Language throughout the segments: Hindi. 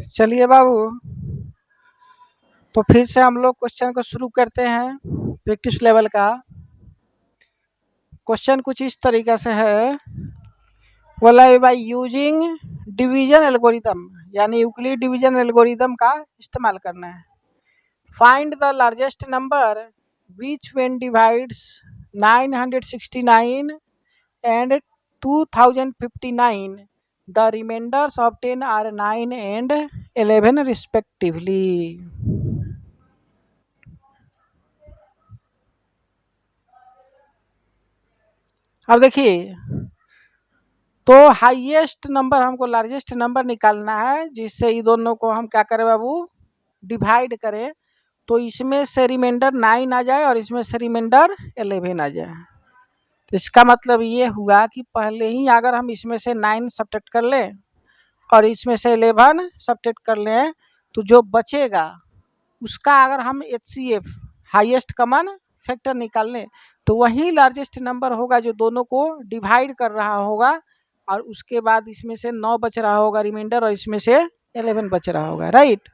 चलिए बाबू, तो फिर से हम लोग क्वेश्चन को शुरू करते हैं प्रैक्टिस लेवल का। क्वेश्चन कुछ इस तरीके से है, बोला है बाय यूजिंग डिवीजन एल्गोरिदम, यानी यूक्लिड डिवीजन एल्गोरिदम का इस्तेमाल करना है। Find the largest number which when divides 969 and 2059 the remainders obtained are 9 and 11 respectively। अब देखिए, तो हाईएस्ट नंबर हमको लार्जेस्ट नंबर निकालना है, जिससे ये दोनों को हम क्या करें बाबू, डिवाइड करें। तो इसमें से रिमाइंडर 9 आ जाए और इसमें से रिमाइंडर 11 आ जाए। तो इसका मतलब ये हुआ कि पहले ही अगर हम इसमें से 9 सब्ट्रैक्ट कर लें और इसमें से 11 सब्ट्रैक्ट कर लें, तो जो बचेगा उसका अगर हम HCF हाईएस्ट कॉमन फैक्टर निकाल लें, तो वही लार्जेस्ट नंबर होगा जो दोनों को डिवाइड कर रहा होगा। और उसके बाद इसमें से 9 बच रहा होगा रिमाइंडर और इसमें से 11 बच रहा होगा, राइट।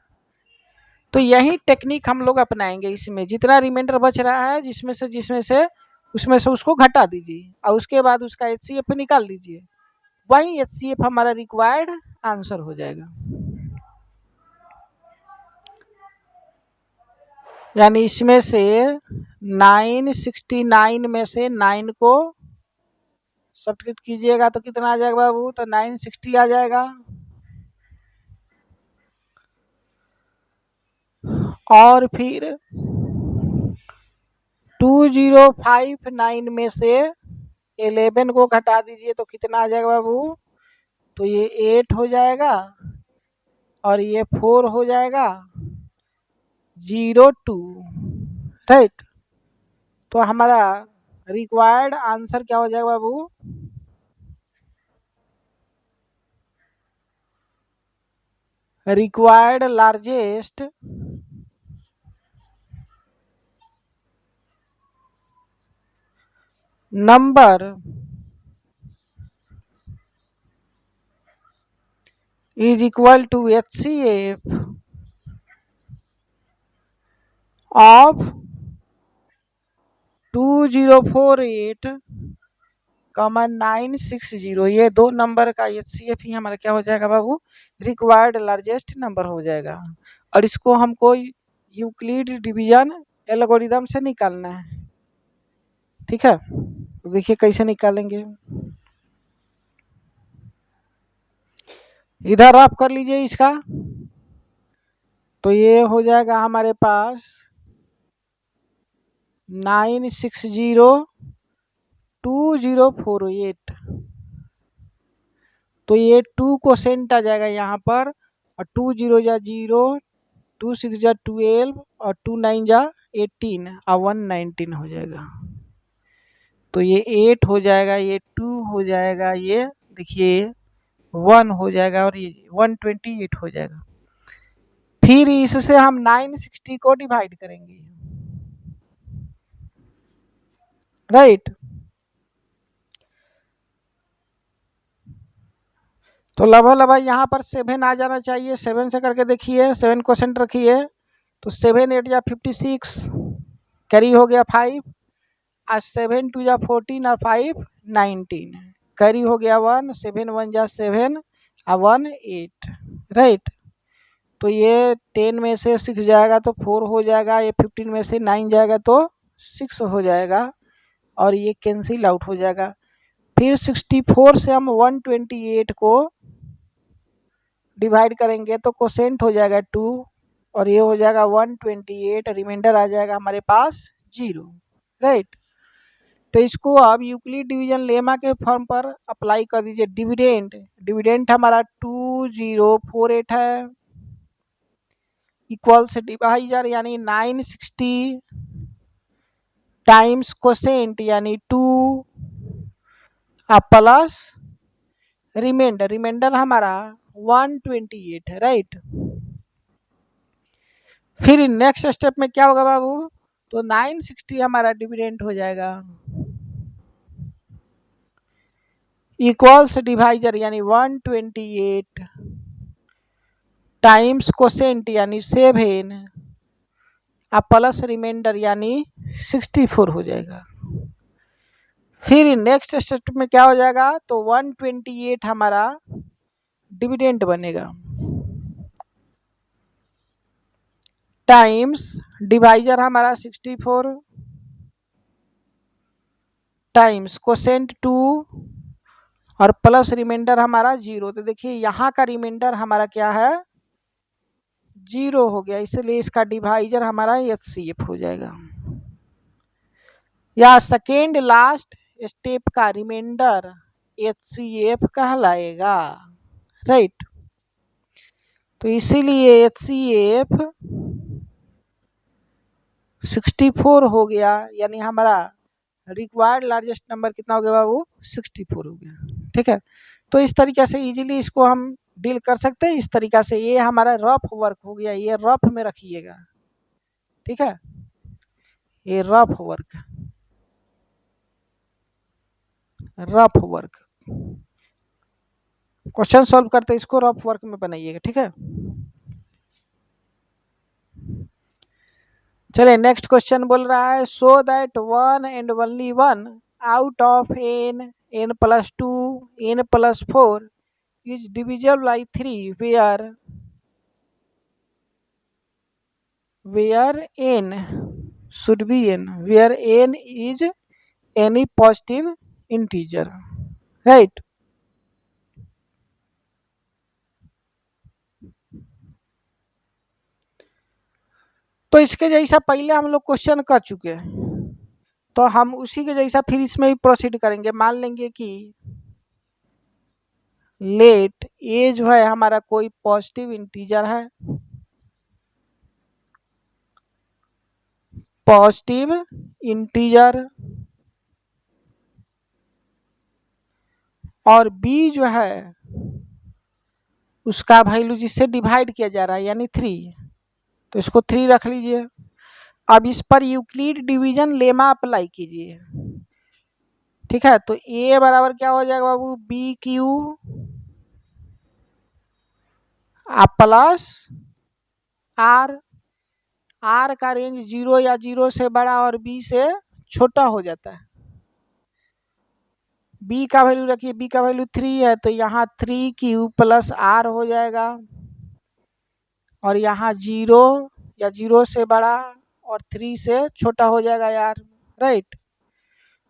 तो यही टेक्निक हम लोग अपनाएंगे। इसमें जितना रिमाइंडर बच रहा है जिसमें से उसमें से उसको घटा दीजिए और उसके बाद उसका HCF निकाल दीजिए। वही HCF हमारा रिक्वायर्ड आंसर हो जाएगा। यानी इसमें से 969 में से 9 को सब्ट्रैक्ट कीजिएगा तो कितना आ जाएगा बाबू, तो 960 आ जाएगा। और फिर 2059 में से 11 को घटा दीजिए तो कितना आ जाएगा बाबू, तो ये 8 हो जाएगा और ये 4 हो जाएगा, 02, राइट। तो हमारा रिक्वायर्ड आंसर क्या हो जाएगा बाबू, required largest number is equal to HCF of 2048, 960। ये दो नंबर का HCF ही हमारा क्या हो जाएगा बाबू, रिक्वायर्ड लार्जेस्ट नंबर हो जाएगा। और इसको हमको यूक्लिड डिवीजन एल्गोरिदम से निकालना है, ठीक है। तो देखिए कैसे निकालेंगे। इधर आप कर लीजिए इसका, तो ये हो जाएगा हमारे पास 9602048। तो ये 2 को सेंट आ जाएगा यहाँ पर, और 2 0 जा 0, 2 6 जा 12 और 2 9 जा 18 और 1 19 हो जाएगा। तो ये 8 हो जाएगा, ये 2 हो जाएगा, ये देखिए 1 हो जाएगा और ये 128 हो जाएगा। फिर इससे हम 960 को डिवाइड करेंगे, राइट। तो लगभग यहाँ पर 7 आ जाना चाहिए। 7 से करके देखिए, 7 को सेंट रखिए तो 7 8 जा 56, कैरी हो गया 5 और 7 2 जा 14 और 5 19, कैरी हो गया 1, 7 1 जा 7 और 1 8, राइट। तो ये 10 में से 6 जाएगा तो 4 हो जाएगा, ये 15 में से 9 जाएगा तो 6 हो जाएगा और ये कैंसिल आउट हो जाएगा। फिर 64 से हम 128 को डिवाइड करेंगे तो कोसेंट हो जाएगा 2 और ये हो जाएगा 128, रिमाइंडर आ जाएगा हमारे पास 0, राइट। तो इसको आप यूक्लिड डिवीजन लेमा के फॉर्म पर अप्लाई कर दीजिए। डिविडेंड हमारा 2048 है, इक्वल से डिवाइजर यानी 960 टाइम्स कोसेंट यानी 2 प्लस रिमाइंडर हमारा 128 है, राइट। फिर नेक्स्ट स्टेप में क्या होगा बाबू, तो 960 हमारा डिविडेंड हो जाएगा, इक्वल्स डिवाइजर यानी 128 टाइम्स कोसेंट यानी 7 प्लस रिमाइंडर यानी 64 हो जाएगा। फिर नेक्स्ट स्टेप में क्या हो जाएगा, तो 128 हमारा डिविडेंड बनेगा, टाइम्स डिवाइजर हमारा 64 टाइम्स कोसेंट 2 और प्लस रिमाइंडर हमारा 0। तो देखिए यहाँ का रिमाइंडर हमारा क्या है, 0 हो गया, इसलिए इसका डिवाइजर हमारा HCF हो जाएगा। या सेकेंड लास्ट स्टेप का रिमाइंडर HCF कहलाएगा, राइट। तो इसीलिए HCF 64 हो गया, यानी हमारा रिक्वायर्ड लार्जेस्ट नंबर कितना हो गया बाबू, 64 हो गया। ठीक है, तो इस तरीके से इजीली इसको हम डील कर सकते हैं। इस तरीका से ये हमारा रफ वर्क हो गया, ये रफ में रखिएगा, ठीक है, ये रफ वर्क क्वेश्चन सॉल्व करते इसको रफ वर्क में बनाइएगा, ठीक है। चलिए नेक्स्ट क्वेश्चन बोल रहा है, so that 1 and only 1 out of n plus 2 n plus 4 is divisible by 3 where n should be n, where n is any positive integer, right। तो इसके जैसा पहले हम लोग क्वेश्चन कर चुके हैं, तो हम उसी के जैसा फिर इसमें भी प्रोसीड करेंगे। मान लेंगे कि लेट ए जो है हमारा कोई पॉजिटिव इंटीजर है, पॉजिटिव इंटीजर, और बी जो है उसका वैल्यू जिससे डिवाइड किया जा रहा है यानी 3, तो इसको 3 रख लीजिए। अब इस पर यूक्लिड डिवीजन लेमा अप्लाई कीजिए, ठीक है। तो ए बराबर क्या हो जाएगा बाबू, B Q plus R, R का रेंज 0 या 0 से बड़ा और बी से छोटा हो जाता है। बी का वैल्यू रखिए, बी का वैल्यू 3 है, तो यहाँ 3Q प्लस आर हो जाएगा, और यहाँ 0 या 0 से बड़ा और 3 से छोटा हो जाएगा यार, राइट।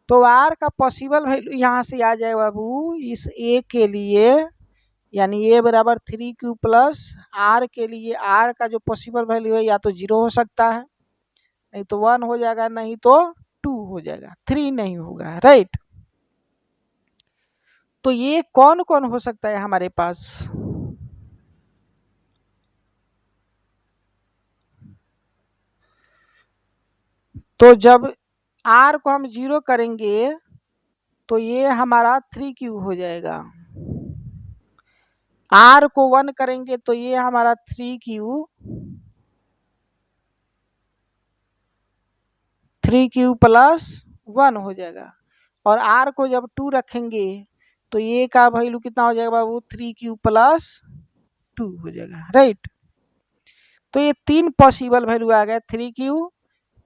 तो आर का पॉसिबल वैल्यू यहाँ से आ जाएगा बाबू इस ए के लिए, यानी ए बराबर 3Q प्लस आर के लिए आर का जो पॉसिबल वैल्यू है या तो 0 हो सकता है, नहीं तो 1 हो जाएगा, नहीं तो 2 हो जाएगा, 3 नहीं होगा, राइट। तो ये कौन कौन हो सकता है हमारे पास, तो जब आर को हम 0 करेंगे तो ये हमारा 3Q हो जाएगा, आर को 1 करेंगे तो ये हमारा 3Q प्लस 1 हो जाएगा, और आर को जब 2 रखेंगे तो ये का वैल्यू कितना हो जाएगा बाबू, 3Q प्लस 2 हो जाएगा, राइट। तो ये 3 पॉसिबल वैल्यू आ गए,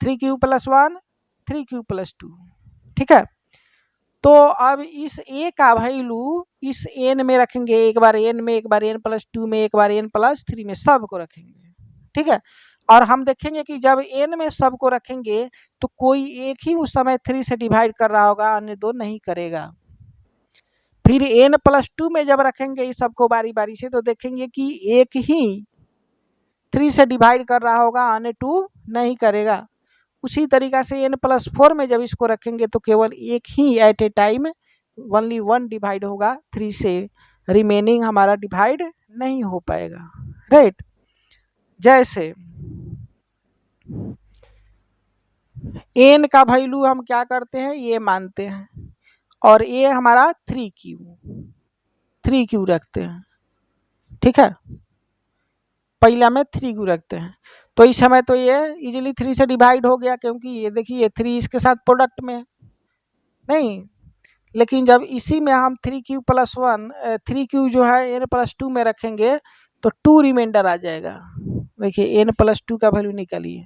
3Q प्लस 1, 3Q प्लस 2, ठीक है। तो अब इस ए का वैल्यू इस एन में रखेंगे, एक बार एन में, एक बार एन प्लस 2 में, एक बार एन प्लस 3 में, सबको रखेंगे, ठीक है। और हम देखेंगे कि जब एन में सबको रखेंगे तो कोई एक ही उस समय 3 से डिवाइड कर रहा होगा, अन्य दो नहीं करेगा। फिर एन प्लस 2 में जब रखेंगे इस सबको बारी बारी से, तो देखेंगे कि एक ही 3 से डिवाइड कर रहा होगा, अन्य 2 नहीं करेगा। उसी तरीका से n प्लस 4 में जब इसको रखेंगे तो केवल एक ही at a time only 1 divide होगा, 3 से रिमेनिंग हमारा डिवाइड नहीं हो पाएगा, राइट। जैसे n का वैल्यू हम क्या करते हैं, ये मानते हैं, और ये हमारा 3Q रखते हैं, ठीक है। पहला में 3Q रखते हैं, तो इस समय तो ये इजीली 3 से डिवाइड हो गया, क्योंकि ये देखिए 3 इसके साथ प्रोडक्ट में नहीं, लेकिन जब इसी में हम 3Q प्लस 1, 3Q जो है n प्लस 2 में रखेंगे तो 2 रिमाइंडर आ जाएगा। देखिए n+2 का वैल्यू निकालिए,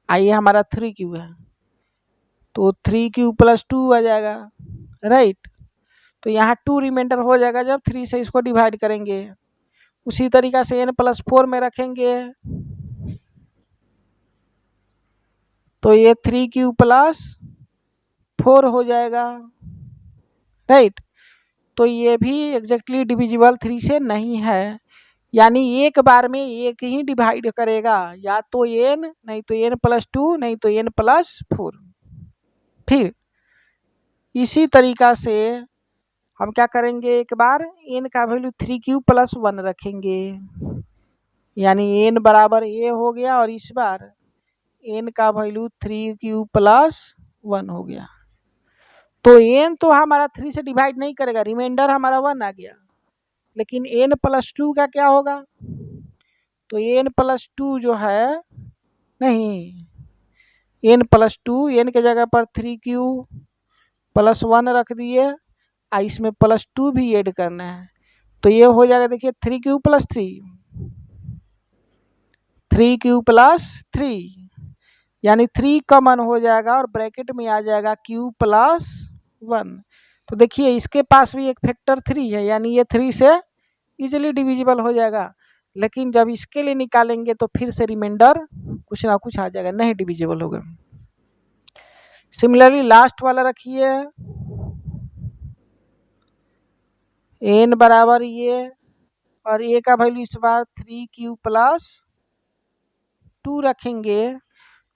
आइए हमारा 3q है तो 3q+2 आ जाएगा, राइट। तो यहाँ 2 रिमाइंडर हो जाएगा जब 3 से इसको डिवाइड करेंगे। उसी तरीका से n+4 में रखेंगे तो ये 3q+4 हो जाएगा, राइट। तो ये भी एग्जैक्टली डिविजिबल 3 से नहीं है, यानी एक बार में एक ही डिवाइड करेगा, या तो n नहीं तो n+2 नहीं तो n+4। फिर इसी तरीका से हम क्या करेंगे, एक बार n का वैल्यू 3q+1 रखेंगे, यानी n बराबर a हो गया, और इस बार n का वैल्यू 3q+1 हो गया। तो n तो हमारा 3 से डिवाइड नहीं करेगा, रिमाइंडर हमारा 1 आ गया, लेकिन n+2 का क्या होगा, तो n+2 जो है, नहीं, n+2, n के जगह पर 3q+1 रख दिए, इसमें +2 भी ऐड करना है, तो ये हो जाएगा, देखिए 3q+3, 3q+3, यानी 3 कॉमन हो जाएगा और ब्रैकेट में आ जाएगा q+1। तो देखिए इसके पास भी एक फैक्टर 3 है, यानी ये 3 से इजीली डिविजिबल हो जाएगा, लेकिन जब इसके लिए निकालेंगे तो फिर से रिमाइंडर कुछ ना कुछ आ जाएगा, नहीं डिविजिबल होगा। सिमिलरली लास्ट वाला रखिए, n बराबर ये, और a का वैल्यू इस बार 3q+2 रखेंगे,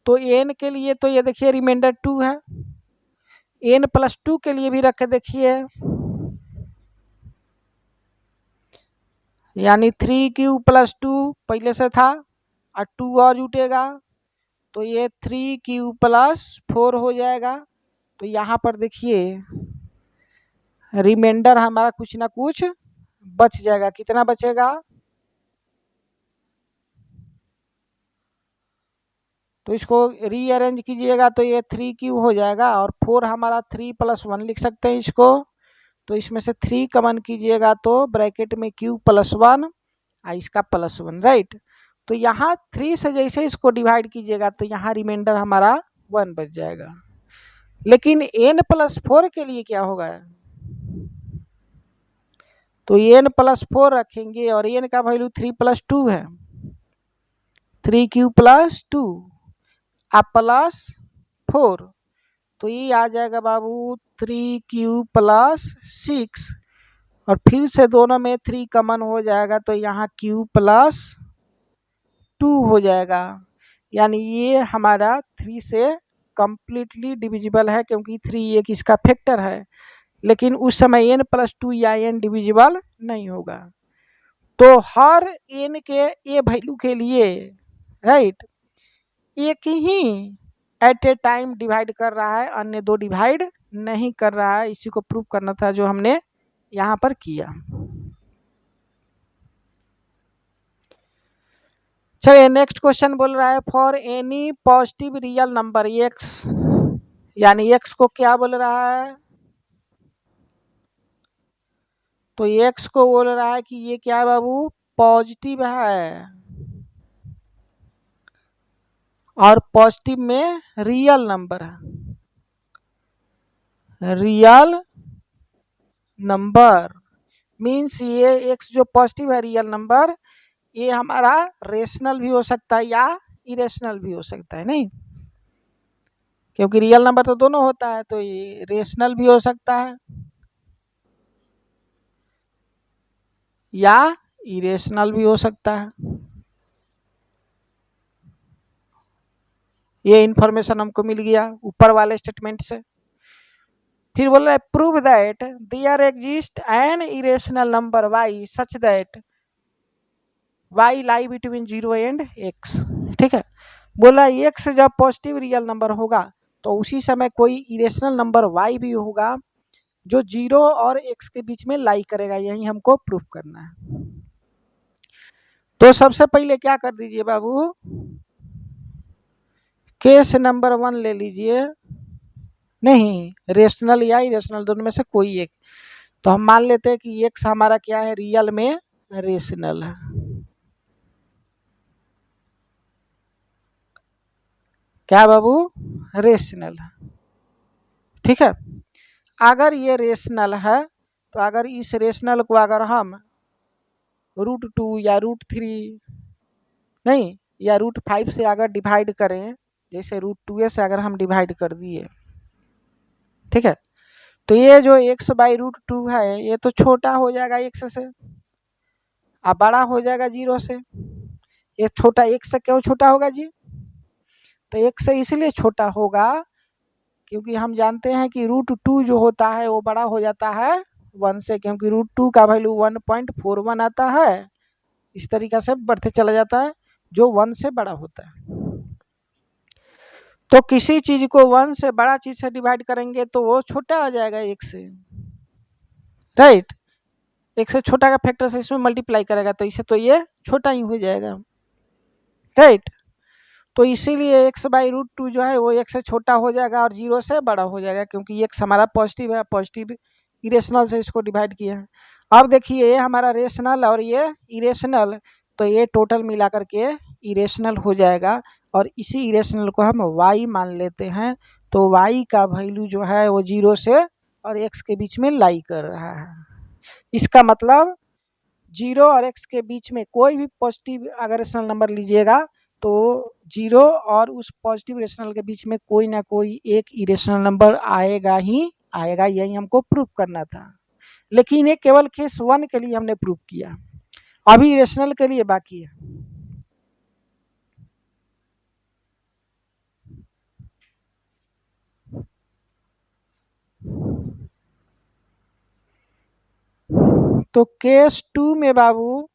तो n के लिए तो ये देखिए रिमाइंडर 2 है, n+2 के लिए भी रख के देखिए, यानी 3q+2 पहले से था और 2 और जुटेगा, तो ये 3q+4 हो जाएगा। तो यहाँ पर देखिए रिमाइंडर हमारा कुछ ना कुछ बच जाएगा, कितना बचेगा, तो इसको रीअरेंज कीजिएगा तो ये 3q हो जाएगा, और 4 हमारा 3+1 लिख सकते हैं इसको, तो इसमें से 3 कॉमन कीजिएगा तो ब्रैकेट में q+1 इसका +1, राइट। तो यहाँ 3 से जैसे इसको डिवाइड कीजिएगा तो यहाँ रिमाइंडर हमारा 1 बच जाएगा, लेकिन n+4 के लिए क्या होगा, तो n+4 रखेंगे, और n का वैल्यू 3+2 है, 3q+2 +4, तो ये आ जाएगा बाबू 3q+6, और फिर से दोनों में 3 कॉमन हो जाएगा तो यहाँ q+2 हो जाएगा, यानी ये हमारा 3 से कंप्लीटली डिविजिबल है, क्योंकि 3 एक इसका फैक्टर है, लेकिन उस समय n+2 या n डिविजिबल नहीं होगा। तो हर n के a वैल्यू के लिए, राइट, एक ही एट ए टाइम डिवाइड कर रहा है, अन्य दो डिवाइड नहीं कर रहा है, इसी को प्रूव करना था जो हमने यहाँ पर किया। चलिए नेक्स्ट क्वेश्चन बोल रहा है, for any positive real number x, यानी x को क्या बोल रहा है, तो x को बोल रहा है कि ये क्या है बाबू, पॉजिटिव है, और पॉजिटिव में रियल नंबर है, रियल नंबर मीन्स ये x जो पॉजिटिव है रियल नंबर, ये हमारा रेशनल भी हो सकता है या इरेशनल भी हो सकता है, नहीं, क्योंकि रियल नंबर तो दोनों होता है, तो ये रेशनल भी हो सकता है या इरेशनल भी हो सकता है। ये इंफॉर्मेशन हमको मिल गया ऊपर वाले स्टेटमेंट से। फिर बोल रहा है prove that there exist an irrational number y such that y lie between 0 and x, ठीक है। बोला x जब पॉजिटिव रियल नंबर होगा तो उसी समय कोई इरेशनल नंबर y भी होगा जो 0 और x के बीच में लाई करेगा, यही हमको प्रूफ करना है। तो सबसे पहले क्या कर दीजिए बाबू, केस नंबर 1 ले लीजिए, नहीं, रेशनल या इरेशनल दोनों में से कोई एक, तो हम मान लेते हैं कि x हमारा क्या है, रियल में रेशनल है। क्या बाबू? रेशनल है। ठीक है। अगर ये रेशनल है तो अगर इस रेशनल को अगर हम √2 या √3 नहीं या √5 से अगर डिवाइड करें, जैसे √2 से अगर हम डिवाइड कर दिए, ठीक है, तो ये जो x/√2 है ये तो छोटा हो जाएगा x से और बड़ा हो जाएगा 0 से। ये छोटा x से क्यों छोटा होगा जी? तो x से इसलिए छोटा होगा क्योंकि हम जानते हैं कि √2 जो होता है वो बड़ा हो जाता है 1 से, क्योंकि √2 का वैल्यू 1.41 आता है। इस तरीका से बढ़ते चला जाता है जो 1 से बड़ा होता है। तो किसी चीज को 1 से बड़ा चीज से डिवाइड करेंगे तो वो छोटा हो जाएगा 1 से, राइट। 1 से छोटा का फैक्टर से इसमें मल्टीप्लाई करेगा तो इसे तो ये छोटा ही हो जाएगा, राइट। तो इसीलिए x/√2 जो है वो 1 से छोटा हो जाएगा और 0 से बड़ा हो जाएगा, क्योंकि x हमारा पॉजिटिव है, पॉजिटिव इरेशनल से इसको डिवाइड किया है। अब देखिए ये हमारा रेशनल और ये इरेशनल, तो ये टोटल मिला करके इरेशनल हो जाएगा और इसी इरेशनल को हम y मान लेते हैं। तो y का वैल्यू जो है वो 0 से और x के बीच में लाई कर रहा है। इसका मतलब 0 और x के बीच में कोई भी पॉजिटिव अगर रेशनल नंबर लीजिएगा तो 0 और उस पॉजिटिव रेशनल के बीच में कोई ना कोई एक इरेशनल नंबर आएगा ही आएगा, यही हमको प्रूफ करना था। लेकिन ये केवल केस 1 के लिए हमने प्रूफ किया, अभी इरेशनल के लिए बाकी है। तो केस 2 में बाबू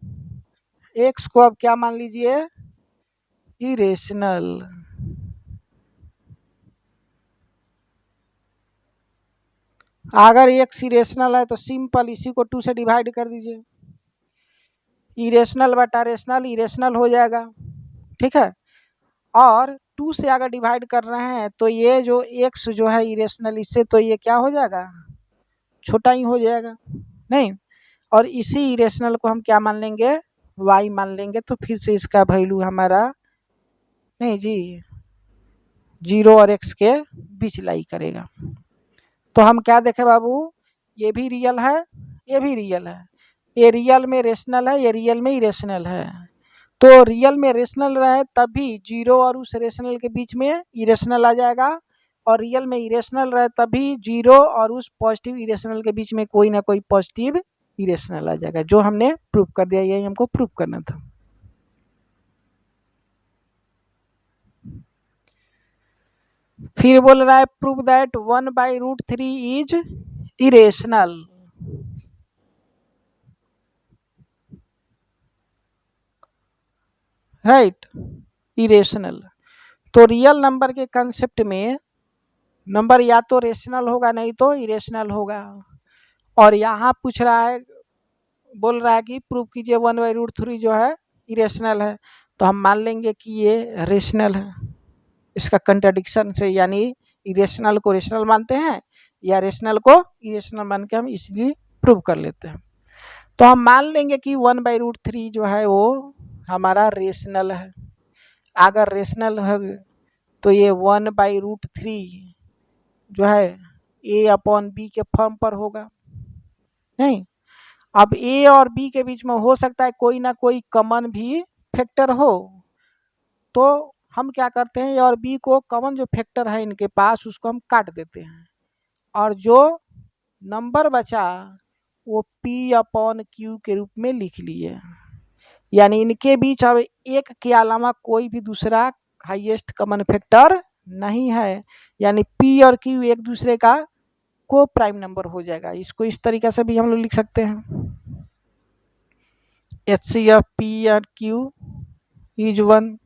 x को अब क्या मान लीजिए? इरेशनल। अगर x इरेशनल है तो सिंपल इसी को 2 से डिवाइड कर दीजिए, इरेशनल बटा रेशनल इरेशनल हो जाएगा, ठीक है। और 2 से अगर डिवाइड कर रहे हैं तो ये जो x जो है इरेशनल, इससे तो ये क्या हो जाएगा? छोटा ही हो जाएगा, नहीं। और इसी इरेशनल को हम क्या मान लेंगे? y मान लेंगे। तो फिर से इसका वैल्यू हमारा नहीं जी 0 और x के बीच लाई करेगा। तो हम क्या देखें बाबू? ये भी रियल है, ये भी रियल है, ये रियल में रेशनल है, ये रियल में इरेशनल है। तो रियल में रेशनल रहे तभी 0 और उस रेशनल के बीच में इरेशनल आ जाएगा, और रियल में इरेशनल रहे तभी 0 और उस पॉजिटिव इरेशनल के बीच में कोई ना कोई पॉजिटिव इरेशनल आ जाएगा, जो हमने प्रूफ कर दिया। यही हमको प्रूफ करना था। फिर बोल रहा है prove that 1/√3 is irrational. Right, irrational. तो रियल नंबर के कंसेप्ट में नंबर या तो रेशनल होगा नहीं तो इरेशनल होगा। और यहाँ पूछ रहा है, बोल रहा है कि प्रूव कीजिए 1/√3 जो है इरेशनल है। तो हम मान लेंगे कि ये रेशनल है, इसका कंट्राडिक्शन से, यानी इरेशनल को रेशनल मानते हैं या रेशनल को इरेशनल मान के हम इसलिए प्रूव कर लेते हैं। तो हम मान लेंगे कि 1/√3 जो है वो हमारा रेशनल है। अगर रेशनल है तो ये 1/√3 जो है a/b के फॉर्म पर होगा, नहीं। अब a और b के बीच में हो सकता है कोई ना कोई कॉमन भी फैक्टर हो, तो हम क्या करते हैं, a और b को कॉमन जो फैक्टर है इनके पास उसको हम काट देते हैं, और जो नंबर बचा वो p/q के रूप में लिख लिए। यानी इनके बीच अब एक के अलावा कोई भी दूसरा हाईएस्ट कॉमन फैक्टर नहीं है, यानी p और q एक दूसरे का को प्राइम नंबर हो जाएगा। इसको इस तरीके से भी हम लोग लिख सकते हैं, HCF p और q इज 1,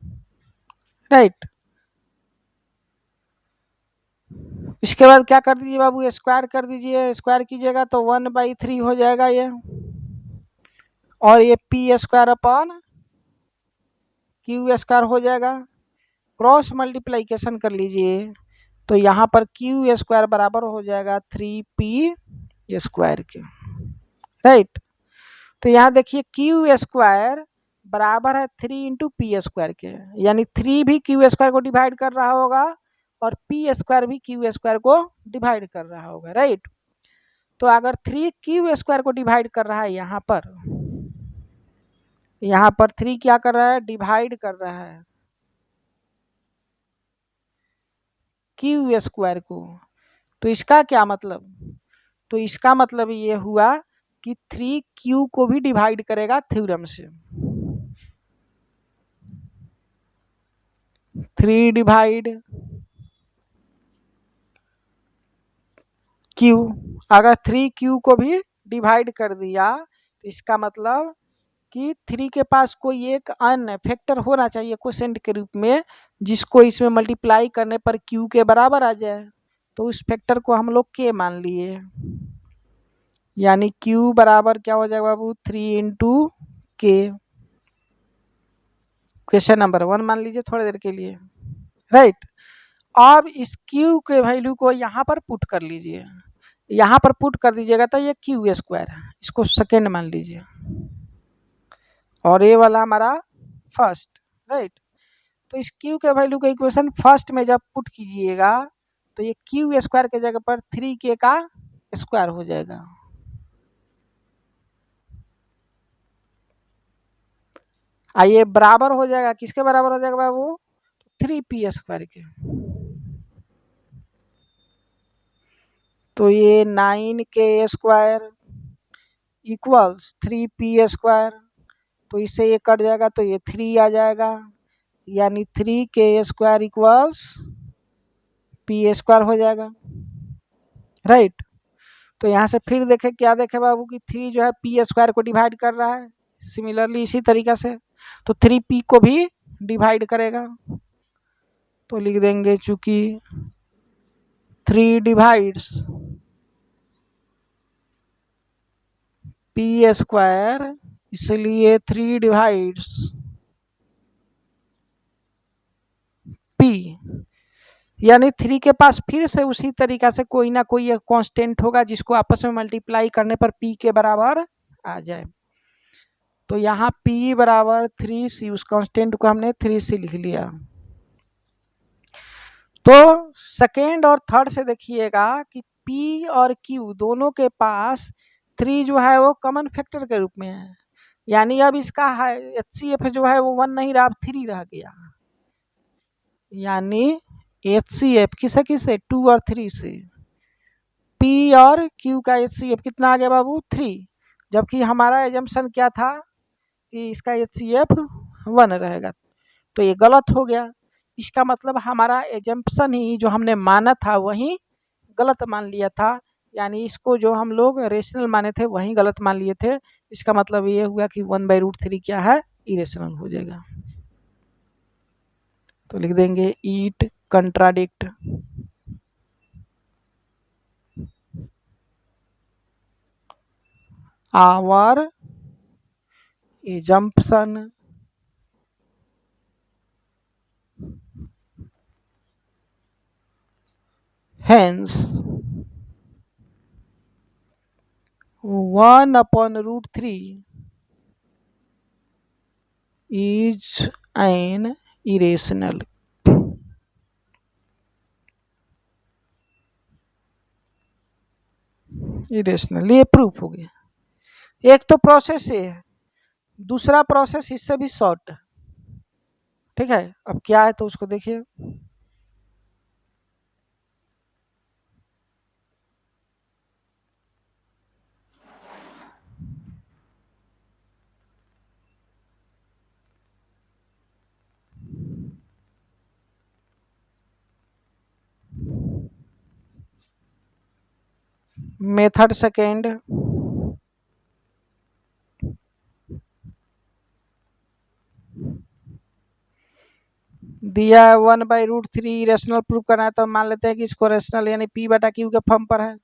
राइट। इसके बाद क्या कर दीजिए बाबू? स्क्वायर कर दीजिए, स्क्वायर कीजिएगा तो 1/3 हो जाएगा ये, और ये p² q² हो जाएगा। क्रॉस मल्टीप्लीकेशन कर लीजिए तो यहाँ पर q² बराबर हो जाएगा 3p² के, राइट। तो यहाँ देखिए क्यू स्क्वायर बराबर है 3 × p² के, यानी 3 भी क्यू² को डिवाइड कर रहा होगा और p² भी क्यू² को डिवाइड कर रहा होगा, राइट। तो अगर 3 क्यू² को डिवाइड कर रहा है यहाँ पर 3 क्या कर रहा है, डिवाइड कर रहा है क्यू² को। तो इसका क्या मतलब, तो इसका मतलब ये हुआ कि 3q को भी डिवाइड करेगा थ्योरम से। 3 डिवाइड q, अगर 3q को भी डिवाइड कर दिया तो इसका मतलब कि 3 के पास कोई एक अन्य फैक्टर होना चाहिए क्वोशेंट के रूप में, जिसको इसमें मल्टीप्लाई करने पर q के बराबर आ जाए। तो उस फैक्टर को हम लोग k मान लिए, यानी q बराबर क्या हो जाएगा बाबू, 3 × k। क्वेश्चन नंबर 1 मान लीजिए थोड़ी देर के लिए, राइट। अब इस q के वैल्यू को यहाँ पर पुट कर लीजिए, यहाँ पर पुट कर दीजिएगा तो ये क्यू² है, इसको सेकेंड मान लीजिए और ये वाला हमारा फर्स्ट, राइट। तो इस q के वैल्यू का इक्वेशन फर्स्ट में जब पुट कीजिएगा तो ये क्यू² के जगह पर 3k का स्क्वायर हो जाएगा। आइए बराबर हो जाएगा, किसके बराबर हो जाएगा बाबू, 3p² के। तो ये 9k² इक्वल्स 3p², तो इससे ये कट जाएगा तो ये 3 आ जाएगा, यानी 3k² इक्वल्स p² हो जाएगा, राइट। तो यहाँ से फिर देखे क्या देखे बाबू कि 3 जो है p² को डिवाइड कर रहा है, सिमिलरली इसी तरीका से तो 3p को भी डिवाइड करेगा। तो लिख देंगे चूंकि 3 डिवाइड्स p², इसलिए 3 डिवाइड्स p, यानी 3 के पास फिर से उसी तरीका से कोई ना कोई एक कांस्टेंट होगा जिसको आपस में मल्टीप्लाई करने पर p के बराबर आ जाए। तो यहाँ p बराबर 3c, उस कांस्टेंट को हमने 3c लिख लिया। तो सेकेंड और थर्ड से देखिएगा कि p और q दोनों के पास 3 जो है वो कॉमन फैक्टर के रूप में है, यानी अब इसका HCF जो है वो 1 नहीं रहा, अब 3 रह गया, यानी HCF किसे किसे, 2 और 3 से। P और Q का HCF कितना आ गया बाबू, 3, जबकि हमारा एजम्पशन क्या था कि इसका HCF 1 रहेगा, तो ये गलत हो गया। इसका मतलब हमारा एजम्पशन ही जो हमने माना था वही गलत मान लिया था, यानी इसको जो हम लोग रेशनल माने थे वही गलत मान लिए थे। इसका मतलब ये हुआ कि 1/√3 क्या है, इरेशनल हो जाएगा। तो लिख देंगे it contradict our assumption hence 1/√3 is an irrational। Irrational, ये प्रूफ हो गया। एक तो प्रोसेस ये है, दूसरा प्रोसेस इससे भी शॉर्ट है, ठीक है। अब क्या है तो उसको देखिए। मेथड सेकेंड, दिया है 1/√3 रेशनल प्रूफ करना है, तो मान लेते हैं कि इसको रेशनल यानी p/q के फॉर्म पर है।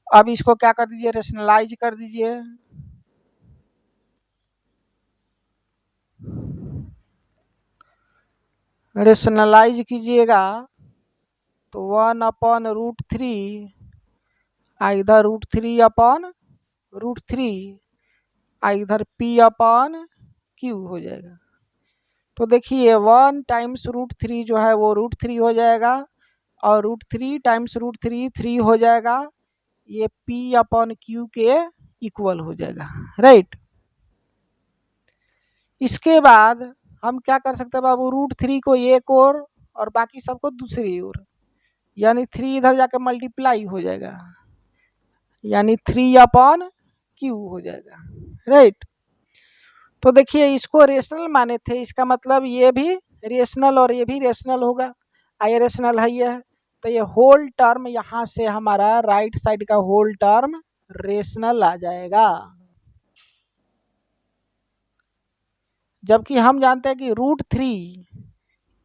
अब इसको क्या कर दीजिए, रेशनलाइज कर दीजिए। रेशनलाइज कीजिएगा तो 1/√3 इधर √3/√3 इधर p अपॉन q हो जाएगा। तो देखिए 1 टाइम्स √3 जो है वो √3 हो जाएगा और √3 टाइम्स √3 3 हो जाएगा। ये p अपॉन q के इक्वल हो जाएगा, राइट। इसके बाद हम क्या कर सकते हैं बाबू, √3 को एक और बाकी सबको दूसरी ओर, यानी 3 इधर जाके मल्टीप्लाई हो जाएगा, यानी 3 अपॉन क्यू हो जाएगा, राइट। तो देखिए इसको रेशनल माने थे, इसका मतलब ये भी रेशनल और ये भी रेशनल होगा, आई रेशनल है ये, तो ये होल टर्म यहाँ से हमारा राइट साइड का होल टर्म रेशनल आ जाएगा। जबकि हम जानते हैं कि √3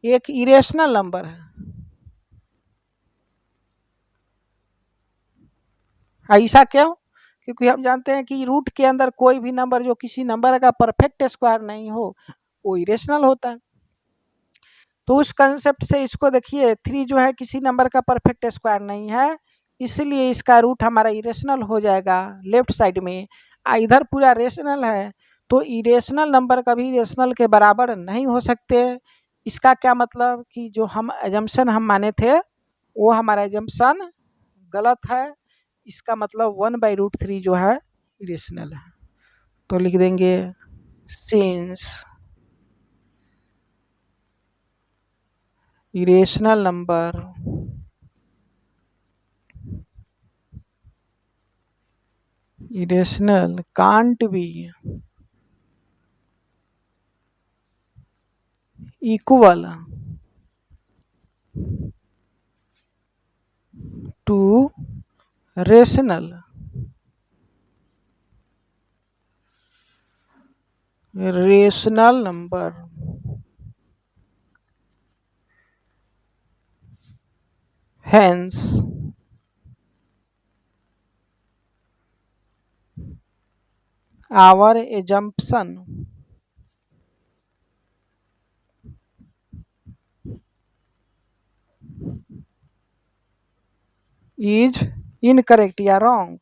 एक इरेशनल नंबर है। ऐसा क्यों? क्योंकि हम जानते हैं कि रूट के अंदर कोई भी नंबर जो किसी नंबर का परफेक्ट स्क्वायर नहीं हो वो इरेशनल होता है। तो उस कंसेप्ट से इसको देखिए 3 जो है किसी नंबर का परफेक्ट स्क्वायर नहीं है, इसलिए इसका रूट हमारा इरेशनल हो जाएगा लेफ्ट साइड में। इधर पूरा रेशनल है, तो इरेशनल नंबर कभी रेशनल के बराबर नहीं हो सकते। इसका क्या मतलब कि जो हम एजम्पशन हम माने थे वो हमारा एजम्पशन गलत है। इसका मतलब 1/√3 जो है इरेशनल है। तो लिख देंगे since irrational number irrational can't be equal to rational number, hence our assumption is incorrect या wrong।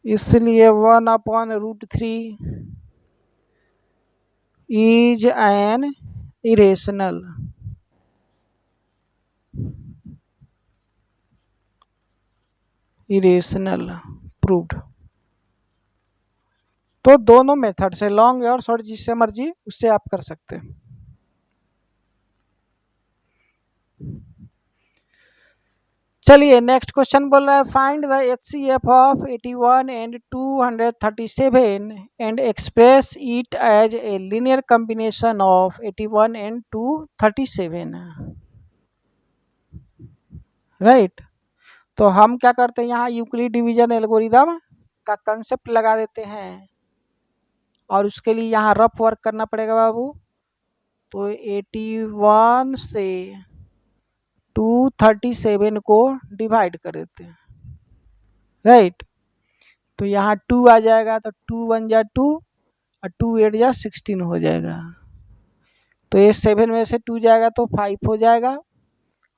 इसलिए 1/√3 is an irrational proved। तो दोनों मेथड से, लॉन्ग और शॉर्ट, जिससे मर्जी उससे आप कर सकते हैं। चलिए नेक्स्ट क्वेश्चन बोल रहा है find the HCF of 81 and 237 and express it as a linear combination of 81 and 237, right. तो हम क्या करते हैं, यहाँ यूक्लिड डिवीजन एल्गोरिदम का कंसेप्ट लगा देते हैं और उसके लिए यहाँ रफ वर्क करना पड़ेगा बाबू। तो 81 से 237 को डिवाइड कर देते हैं, राइट। तो यहाँ 2 आ जाएगा, तो 2 1 जा 2 और 2 8 जा 16 हो जाएगा। तो ये 7 में से 2 जाएगा तो 5 हो जाएगा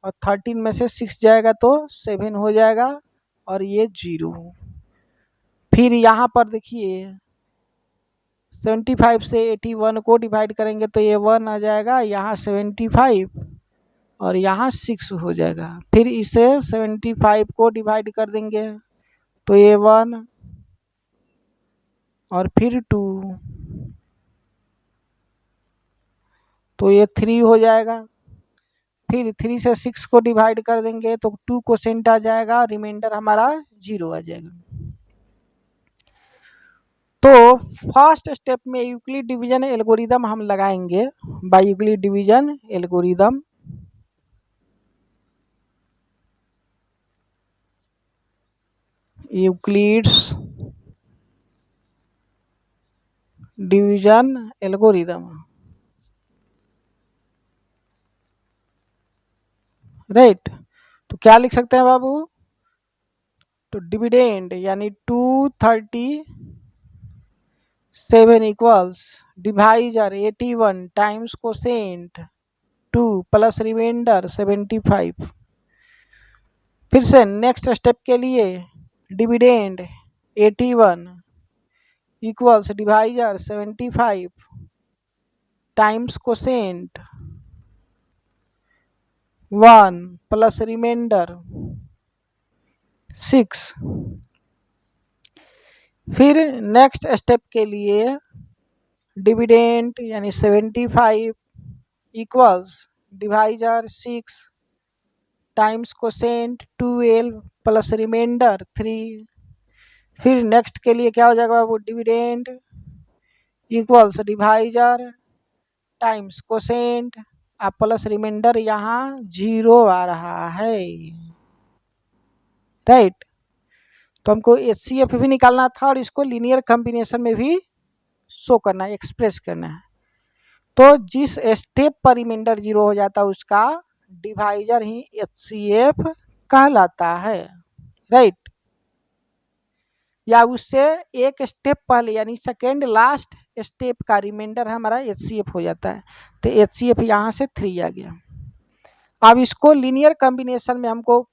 और 13 में से 6 जाएगा तो 7 हो जाएगा और ये 0। फिर यहाँ पर देखिए 75 से 81 को डिवाइड करेंगे तो ये 1 आ जाएगा, यहाँ 75 और यहाँ 6 हो जाएगा। फिर इसे 75 को डिवाइड कर देंगे तो ये 1 और फिर 2, तो ये 3 हो जाएगा। फिर 3 से 6 को डिवाइड कर देंगे तो 2 क्वोशेंट आ जाएगा, रिमाइंडर हमारा 0 आ जाएगा। तो फर्स्ट स्टेप में यूक्लिड डिवीजन एल्गोरिदम हम लगाएंगे, by Euclid division algorithm. Euclid's division algorithm, right. तो क्या लिख सकते हैं बाबू, तो डिविडेंड यानी 237 7 equals divisor 81 times quotient 2 plus remainder 75। फिर से नेक्स्ट स्टेप के लिए dividend 81 equals divisor 75 times quotient 1 plus remainder 6। फिर नेक्स्ट स्टेप के लिए डिविडेंड यानी 75 equals divisor 6 times quotient 12 plus remainder 3। फिर नेक्स्ट के लिए क्या हो जाएगा वो dividend equals divisor times quotient अब प्लस रिमाइंडर यहाँ 0 आ रहा है, राइट। तो हमको HCF भी निकालना था और इसको लीनियर कॉम्बिनेशन में भी शो करना है, एक्सप्रेस करना है। तो जिस स्टेप पर रिमाइंडर 0 हो जाता है उसका डिवाइजर ही HCF कहलाता है, राइट। या उससे एक स्टेप पहले यानी सेकेंड लास्ट स्टेप का रिमाइंडर हमारा HCF हो जाता है। तो HCF यहाँ से 3 आ गया। अब इसको लीनियर कॉम्बिनेशन में हमको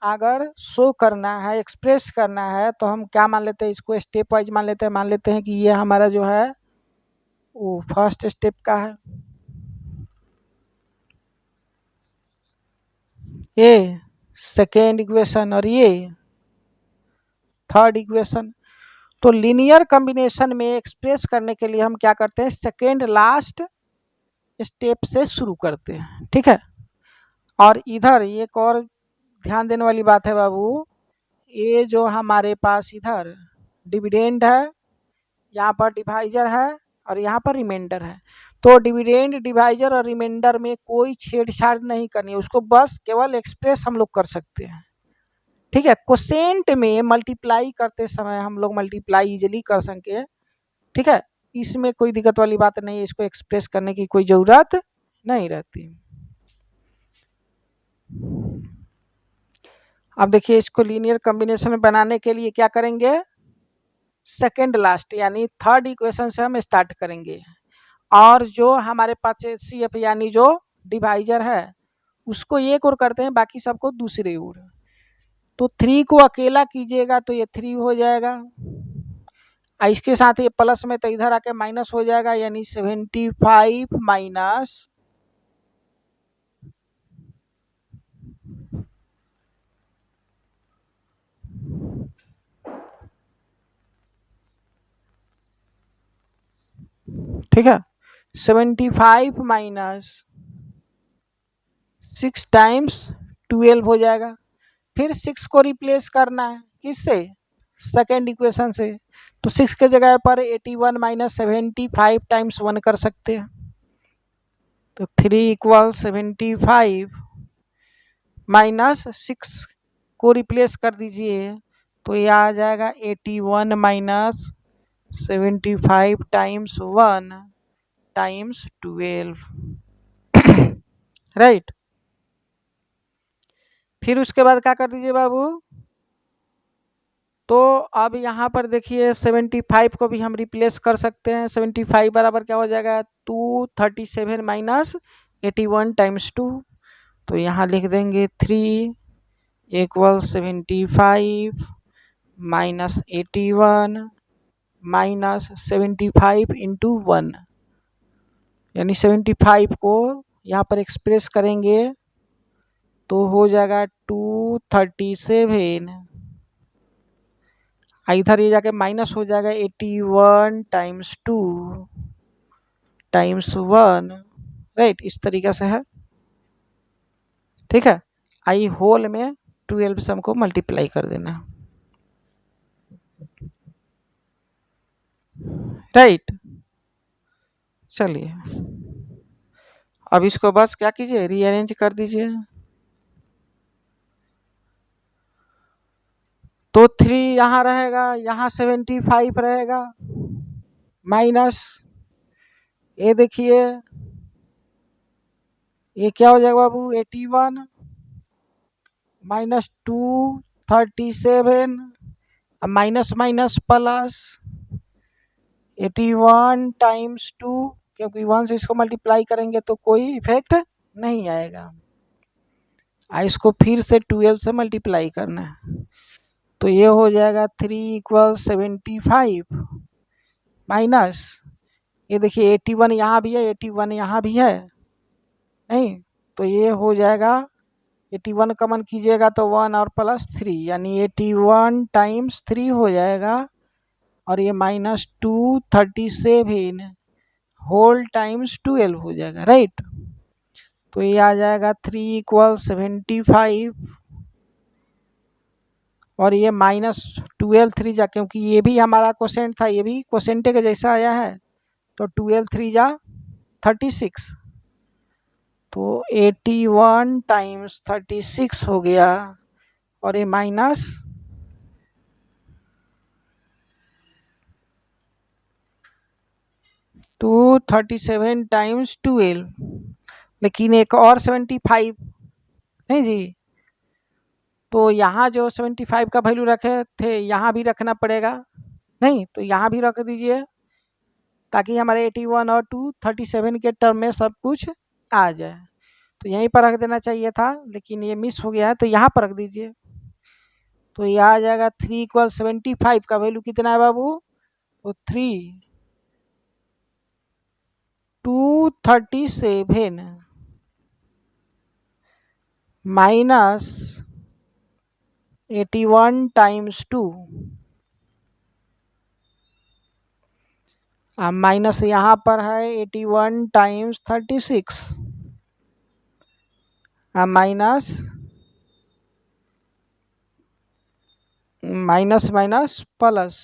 अगर शो करना है, एक्सप्रेस करना है, तो हम क्या मान लेते हैं, इसको स्टेप वाइज मान लेते हैं कि ये हमारा जो है वो फर्स्ट स्टेप का है, ये सेकेंड इक्वेशन और ये थर्ड इक्वेशन। तो लीनियर कॉम्बिनेशन में एक्सप्रेस करने के लिए हम क्या करते हैं, सेकेंड लास्ट स्टेप से शुरू करते हैं, ठीक है। और इधर एक और ध्यान देने वाली बात है बाबू, ये जो हमारे पास इधर डिविडेंड है, यहाँ पर डिवाइजर है और यहाँ पर रिमाइंडर है। तो डिविडेंड डिवाइजर और रिमाइंडर में कोई छेड़छाड़ नहीं करनी है, उसको बस केवल एक्सप्रेस हम लोग कर सकते हैं, ठीक है। कोसेंट में मल्टीप्लाई करते समय हम लोग मल्टीप्लाई इजिली कर सकें, ठीक है। इसमें कोई दिक्कत वाली बात नहीं है, इसको एक्सप्रेस करने की कोई ज़रूरत नहीं रहती। अब देखिए इसको लीनियर कॉम्बिनेशन में बनाने के लिए क्या करेंगे, सेकेंड लास्ट यानी थर्ड इक्वेशन से हम स्टार्ट करेंगे और जो हमारे पास HCF यानी जो डिवाइजर है उसको एक ओर करते हैं, बाकी सबको दूसरे ओर। तो 3 को अकेला कीजिएगा तो ये 3 हो जाएगा, इसके साथ ये प्लस में तो इधर आके माइनस हो जाएगा, यानी 75 माइनस ठीक है 75 माइनस 6 टाइम्स 12 हो जाएगा। फिर 6 को रिप्लेस करना है किससे, सेकेंड इक्वेशन से। तो 6 के जगह पर 81 माइनस 75 टाइम्स 1 कर सकते हैं। तो 3 इक्वल 75 माइनस 6 को रिप्लेस कर दीजिए तो ये आ जाएगा 81 माइनस 75 टाइम्स 1 टाइम्स 12, राइट। फिर उसके बाद क्या कर दीजिए बाबू, तो अब यहाँ पर देखिए 75 को भी हम रिप्लेस कर सकते हैं। 75 बराबर क्या हो जाएगा 237 माइनस 81 टाइम्स 2। तो यहाँ लिख देंगे 3 इक्वल 75 माइनस 81 माइनस 75 इंटू 1, यानी 75 को यहाँ पर एक्सप्रेस करेंगे तो हो जाएगा 237, इधर ये जाके माइनस हो जाएगा 81 टाइम्स 2 टाइम्स 1, राइट। इस तरीके से है, ठीक है। आई होल में 12 से हमको मल्टीप्लाई कर देना, राइट। चलिए अब इसको बस क्या कीजिए, रीअरेंज कर दीजिए। तो 3 यहाँ रहेगा, यहाँ 75 रहेगा, माइनस ये देखिए ये क्या हो जाएगा बाबू 81 minus 237 minus minus plus 81 times 2, क्योंकि 1 से इसको मल्टीप्लाई करेंगे तो कोई इफेक्ट नहीं आएगा। इसको फिर से 12 से मल्टीप्लाई करना है, तो ये हो जाएगा 3 = 75 माइनस, ये देखिए 81 यहाँ भी है, 81 यहाँ भी है, नहीं तो ये हो जाएगा 81 कॉमन कीजिएगा तो 1 और प्लस 3, यानी 81 टाइम्स 3 हो जाएगा, और ये माइनस 237 होल टाइम्स 12 हो जाएगा, राइट। तो ये आ जाएगा 3 = 75, और ये माइनस 12 3 जा, क्योंकि ये भी हमारा क्वेश्चन था, ये भी क्वेश्चन के जैसा आया है, तो 12 3 जा 36, तो 81 टाइम्स 36 हो गया, और ये माइनस 237 टाइम्स 12, लेकिन एक और 75, नहीं जी, तो यहाँ जो 75 का वैल्यू रखे थे यहाँ भी रखना पड़ेगा, नहीं तो यहाँ भी रख दीजिए, ताकि हमारे 81 और 237 के टर्म में सब कुछ आ जाए। तो यहीं पर रख देना चाहिए था, लेकिन ये मिस हो गया है, तो यहाँ पर रख दीजिए। तो ये आ जाएगा 3 = 75 का वैल्यू कितना है बाबू, तो 3 237 माइनस 81 टाइम्स 2, माइनस यहाँ पर है 81 times 36, minus minus minus plus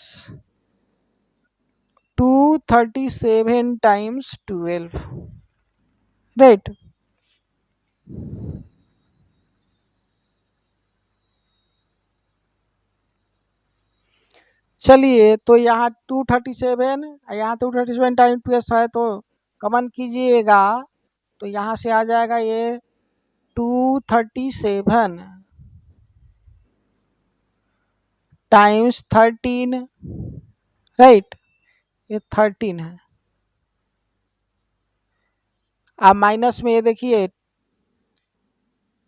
237 times 12, right. चलिए, तो यहाँ 237, यहाँ 237 टाइम्स 12 है, तो कॉमन कीजिएगा, तो यहाँ से आ जाएगा ये 237 टाइम्स 13, राइट, ये 13 है। अब माइनस में ये देखिए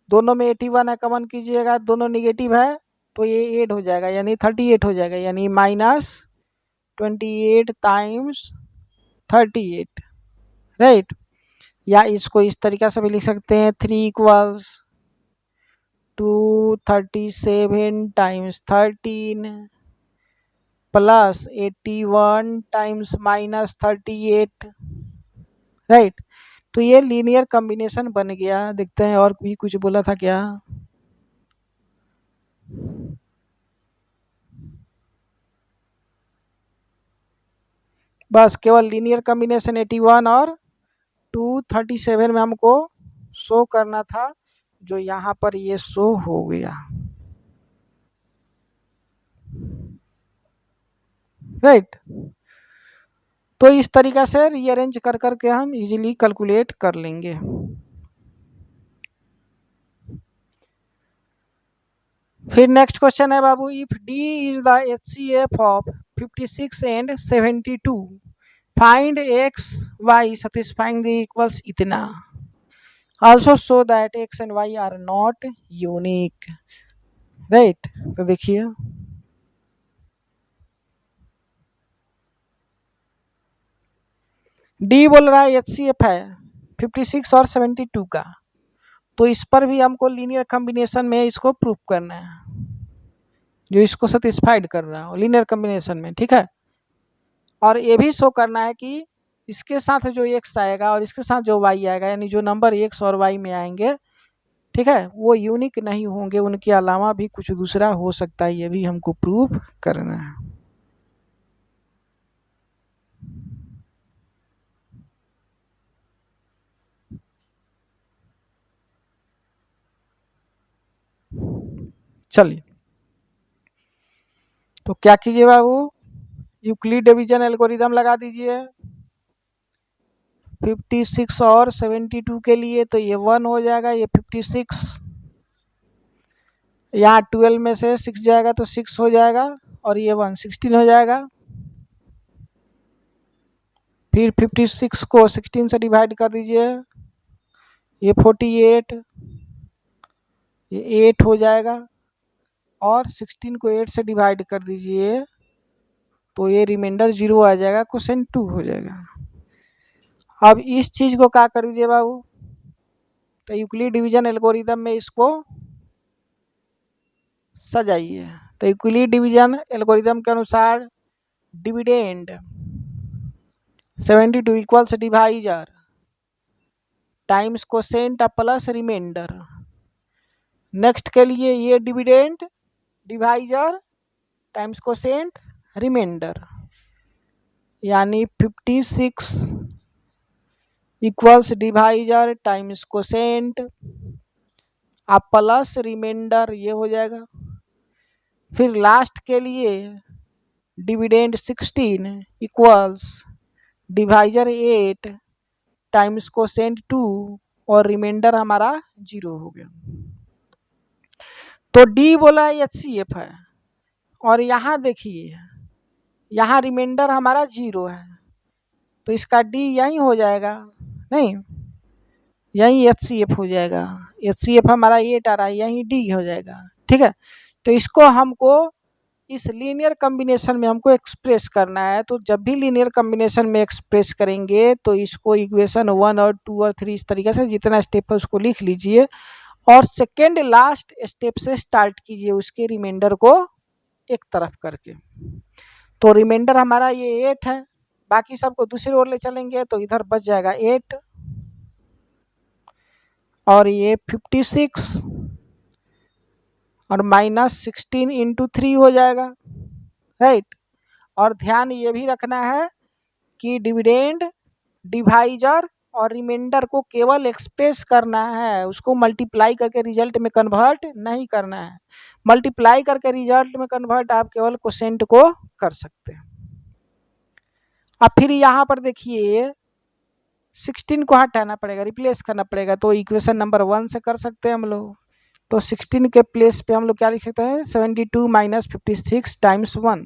दोनों में 81 है, कॉमन कीजिएगा, दोनों निगेटिव है, तो ये 8 हो जाएगा, यानी 38 हो जाएगा, यानी माइनस 28 टाइम्स 38, राइट। या इसको इस तरीके से भी लिख सकते हैं, 3 = 237 times 13 plus 81 times minus 38, right. तो ये लीनियर कॉम्बिनेशन बन गया। देखते हैं और भी कुछ बोला था क्या। बस केवल लीनियर कॉम्बिनेशन 81 और 237 में हमको शो करना था, जो यहाँ पर ये शो हो गया, राइट। तो इस तरीका से रीअरेंज कर करके हम इजीली कैलकुलेट कर लेंगे। फिर नेक्स्ट क्वेश्चन है बाबू, if D is the HCF of 56 and 72, find X Y satisfying the equals इतना, also show that x and y are not unique, right. तो देखिए डी बोल रहा है HCF है 56 और 72 का, तो इस पर भी हमको लीनियर कॉम्बिनेशन में इसको प्रूफ करना है, जो इसको सेटिस्फाइड कर रहा हो लीनियर कॉम्बिनेशन में, ठीक है। और ये भी शो करना है कि इसके साथ जो x आएगा और इसके साथ जो y आएगा, यानी जो नंबर x और y में आएंगे, ठीक है, वो यूनिक नहीं होंगे, उनके अलावा भी कुछ दूसरा हो सकता है, ये भी हमको प्रूफ करना है। चलिए, तो क्या कीजिए बाबू, यूक्लिड डिवीजन एल्गोरिदम लगा दीजिए 56 और 72 के लिए, तो ये 1 हो जाएगा, ये 56, यहाँ 12 में से 6 जाएगा तो 6 हो जाएगा, और ये 1 16 हो जाएगा, फिर 56 को 16 से डिवाइड कर दीजिए, ये 48, ये 8 हो जाएगा, और 16 को 8 से डिवाइड कर दीजिए तो ये रिमाइंडर 0 आ जाएगा, क्वेश्चन 2 हो जाएगा। अब इस चीज को क्या कर दीजिए बाबू, तो यूक्लिड डिवीजन एल्गोरिदम में इसको सजाइए। तो यूक्लिड डिवीजन एल्गोरिदम के अनुसार dividend 72 equals divisor times quotient plus remainder. Next के लिए ये dividend divisor times quotient remainder, यानी 56 equals divisor times quotient plus remainder, ये हो जाएगा। फिर लास्ट के लिए dividend 16 equals divisor 8 times quotient 2 और रिमाइंडर हमारा 0 हो गया। तो डी बोला HCF है, और यहाँ देखिए यहाँ रिमाइंडर हमारा 0 है, तो इसका डी यही हो जाएगा, नहीं यही HCF हो जाएगा। HCF हमारा 8 आ रहा है, यही डी हो जाएगा। ठीक है, तो इसको हमको इस लीनियर कॉम्बिनेशन में हमको एक्सप्रेस करना है। तो जब भी लीनियर कॉम्बिनेशन में एक्सप्रेस करेंगे तो इसको इक्वेशन 1 और 2 और 3 इस तरीके से जितना स्टेप है उसको लिख लीजिए, और सेकेंड लास्ट स्टेप से स्टार्ट कीजिए उसके रिमाइंडर को एक तरफ करके। तो रिमाइंडर हमारा ये 8 है, बाकी सबको दूसरी ओर ले चलेंगे तो इधर बच जाएगा 8, और ये 56 और -16 इंटू 3 हो जाएगा, राइट। और ध्यान ये भी रखना है कि डिविडेंड डिवाइजर और रिमाइंडर को केवल एक्सप्रेस करना है, उसको मल्टीप्लाई करके रिजल्ट में कन्वर्ट नहीं करना है। मल्टीप्लाई करके रिजल्ट में कन्वर्ट आप केवल क्वोशेंट को कर सकते हैं। अब फिर यहाँ पर देखिए 16 को हटाना पड़ेगा, रिप्लेस करना पड़ेगा, तो इक्वेशन नंबर 1 से कर सकते हैं हम लोग। तो 16 के प्लेस पे हम लोग क्या लिख सकते हैं, 72 माइनस 56 टाइम्स 1।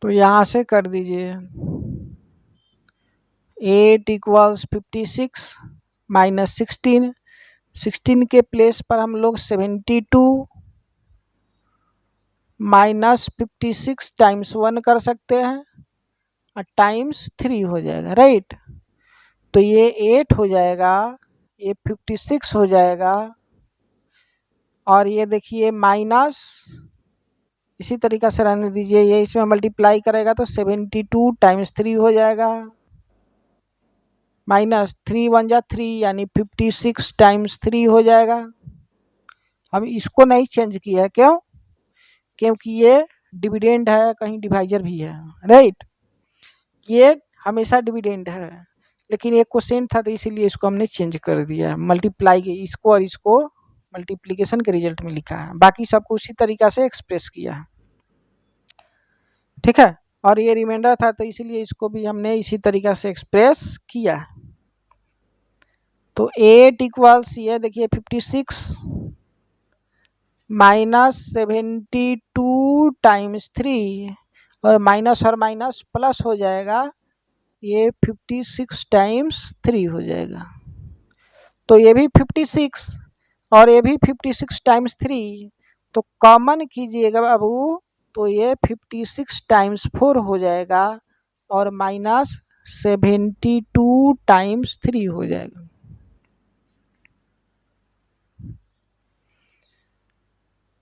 तो यहाँ से कर दीजिए 8 इक्वल्स 56 माइनस 16, 16 के प्लेस पर हम लोग 72 माइनस 56 टाइम्स 1 कर सकते हैं, और टाइम्स 3 हो जाएगा, राइट। तो ये 8 हो जाएगा, ये 56 हो जाएगा, और ये देखिए माइनस इसी तरीक़ा से रहने दीजिए, ये इसमें मल्टीप्लाई करेगा तो 72 टाइम्स 3 हो जाएगा, माइनस 3 1 जा 3 यानी 56 टाइम्स 3 हो जाएगा। हम इसको नहीं चेंज किया है, क्यों, क्योंकि ये डिविडेंड है, कहीं डिवाइजर भी है, राइट। ये हमेशा डिविडेंड है, लेकिन एक क्वेश्चन था तो इसीलिए इसको हमने चेंज कर दिया, मल्टीप्लाई के इसको और इसको मल्टीप्लिकेशन के रिजल्ट में लिखा है, बाकी सबको उसी तरीक़ा से एक्सप्रेस किया है। ठीक है, और ये रिमाइंडर था तो इसीलिए इसको भी हमने इसी तरीक़ा से एक्सप्रेस किया है। तो 8 इक्वल्स ये देखिए 56 माइनस 72 टाइम्स 3, और माइनस और माइनस प्लस हो जाएगा, ये 56 टाइम्स 3 हो जाएगा। तो ये भी 56 और ये भी 56 टाइम्स 3, तो कॉमन कीजिएगा बाबू, तो ये 56 टाइम्स 4 हो जाएगा, और माइनस 72 टाइम्स 3 हो जाएगा।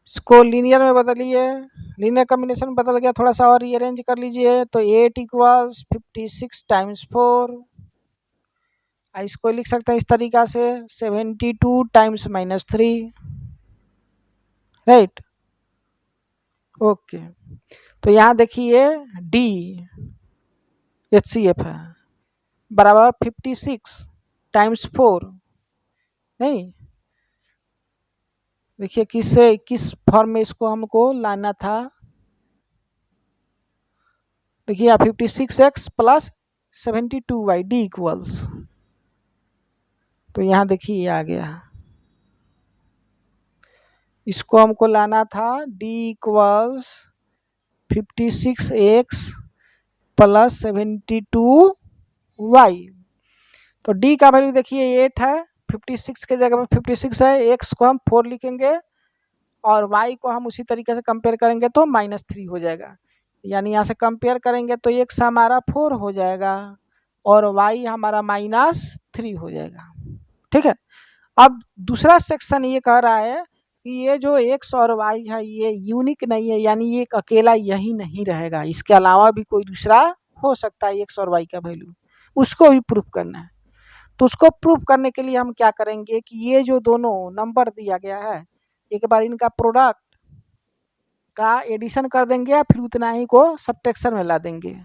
इसको लीनियर में बदलिए, लीनियर कॉम्बिनेशन बदल गया, थोड़ा सा और रीअरेंज कर लीजिए, तो 8 इक्वल्स 56 टाइम्स 4, इसको लिख सकते हैं इस तरीक़ा से 72 टाइम्स -3, राइट। ओके, तो यहाँ देखिए डी HCF है बराबर 56 टाइम्स 4, नहीं देखिए किस फॉर्म में इसको हमको लाना था, देखिए 56x plus 72y D equals, तो यहाँ देखिए आ गया। इसको हमको लाना था D equals 56x plus 72y। तो डी का वैल्यू देखिए 8 है, 56 के जगह पर 56 है, एक्स को हम 4 लिखेंगे और y को हम उसी तरीके से कंपेयर करेंगे तो -3 हो जाएगा। यानी यहाँ से कंपेयर करेंगे तो x हमारा 4 हो जाएगा और y हमारा -3 हो जाएगा। ठीक है। अब दूसरा सेक्शन ये कह रहा है कि ये जो x और y है ये यूनिक नहीं है, यानी ये एक अकेला यही नहीं रहेगा, इसके अलावा भी कोई दूसरा हो सकता है x और y का वैल्यू, उसको भी प्रूफ करना है। तो उसको प्रूफ करने के लिए हम क्या करेंगे कि ये जो दोनों नंबर दिया गया है एक बार इनका प्रोडक्ट का एडिशन कर देंगे या फिर उतना ही को सब्ट्रैक्शन में ला देंगे,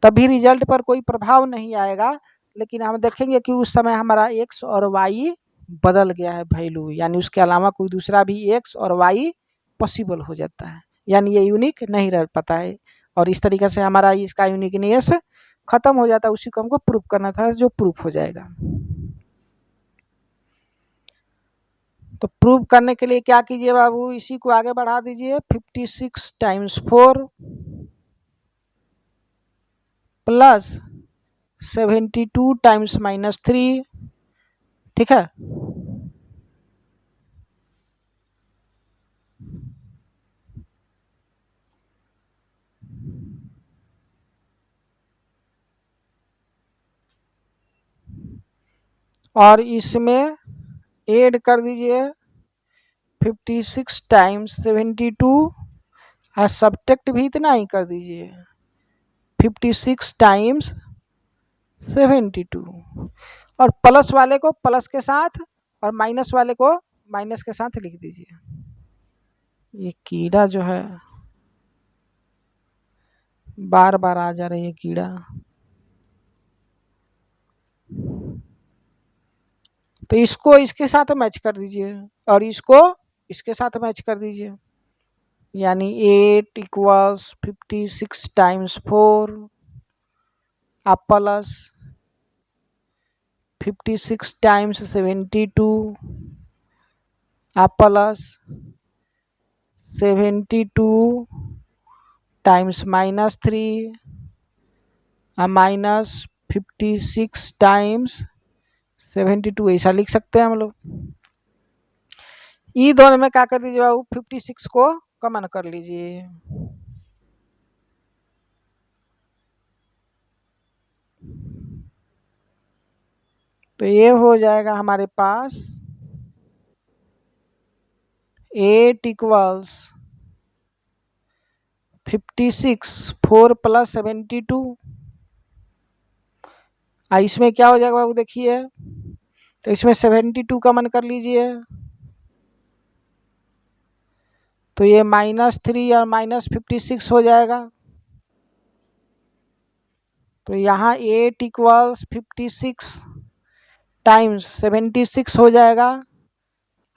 तभी रिजल्ट पर कोई प्रभाव नहीं आएगा। लेकिन हम देखेंगे कि उस समय हमारा x और y बदल गया है वैल्यू, यानी उसके अलावा कोई दूसरा भी x और y पॉसिबल हो जाता है, यानी ये यूनिक नहीं रह पाता है। और इस तरीके से हमारा इसका यूनिकनेस खत्म हो जाता है, उसी को हमको प्रूफ करना था जो प्रूफ हो जाएगा। तो प्रूव करने के लिए क्या कीजिए बाबू, इसी को आगे बढ़ा दीजिए, 56 टाइम्स 4 प्लस 72 टाइम्स -3। ठीक है। और इसमें ऐड कर दीजिए 56 टाइम्स 72 और सब्ट्रैक्ट भी इतना ही कर दीजिए 56 टाइम्स 72 और प्लस वाले को प्लस के साथ और माइनस वाले को माइनस के साथ लिख दीजिए। ये कीड़ा जो है बार बार आ जा रही है कीड़ा। तो इसको इसके साथ मैच कर दीजिए और इसको इसके साथ मैच कर दीजिए, यानी 8 इक्वल्स 56 टाइम्स 4 आप प्लस 56 टाइम्स 72 आप प्लस 72 टाइम्स -3 माइनस 56 टाइम्स 72, ऐसा लिख सकते हैं हम लोग। ई दोनों में क्या कर दीजिए बाबू, 56 को कॉमन कर लीजिए। तो ये हो जाएगा हमारे पास 8 इक्वल्स 56 4 प्लस 72। इसमें क्या हो जाएगा बाबू देखिए, तो इसमें 72 कॉमन कर लीजिए तो ये -3 और -56 हो जाएगा। तो यहाँ 8 इक्वल्स 56 टाइम्स 76 हो जाएगा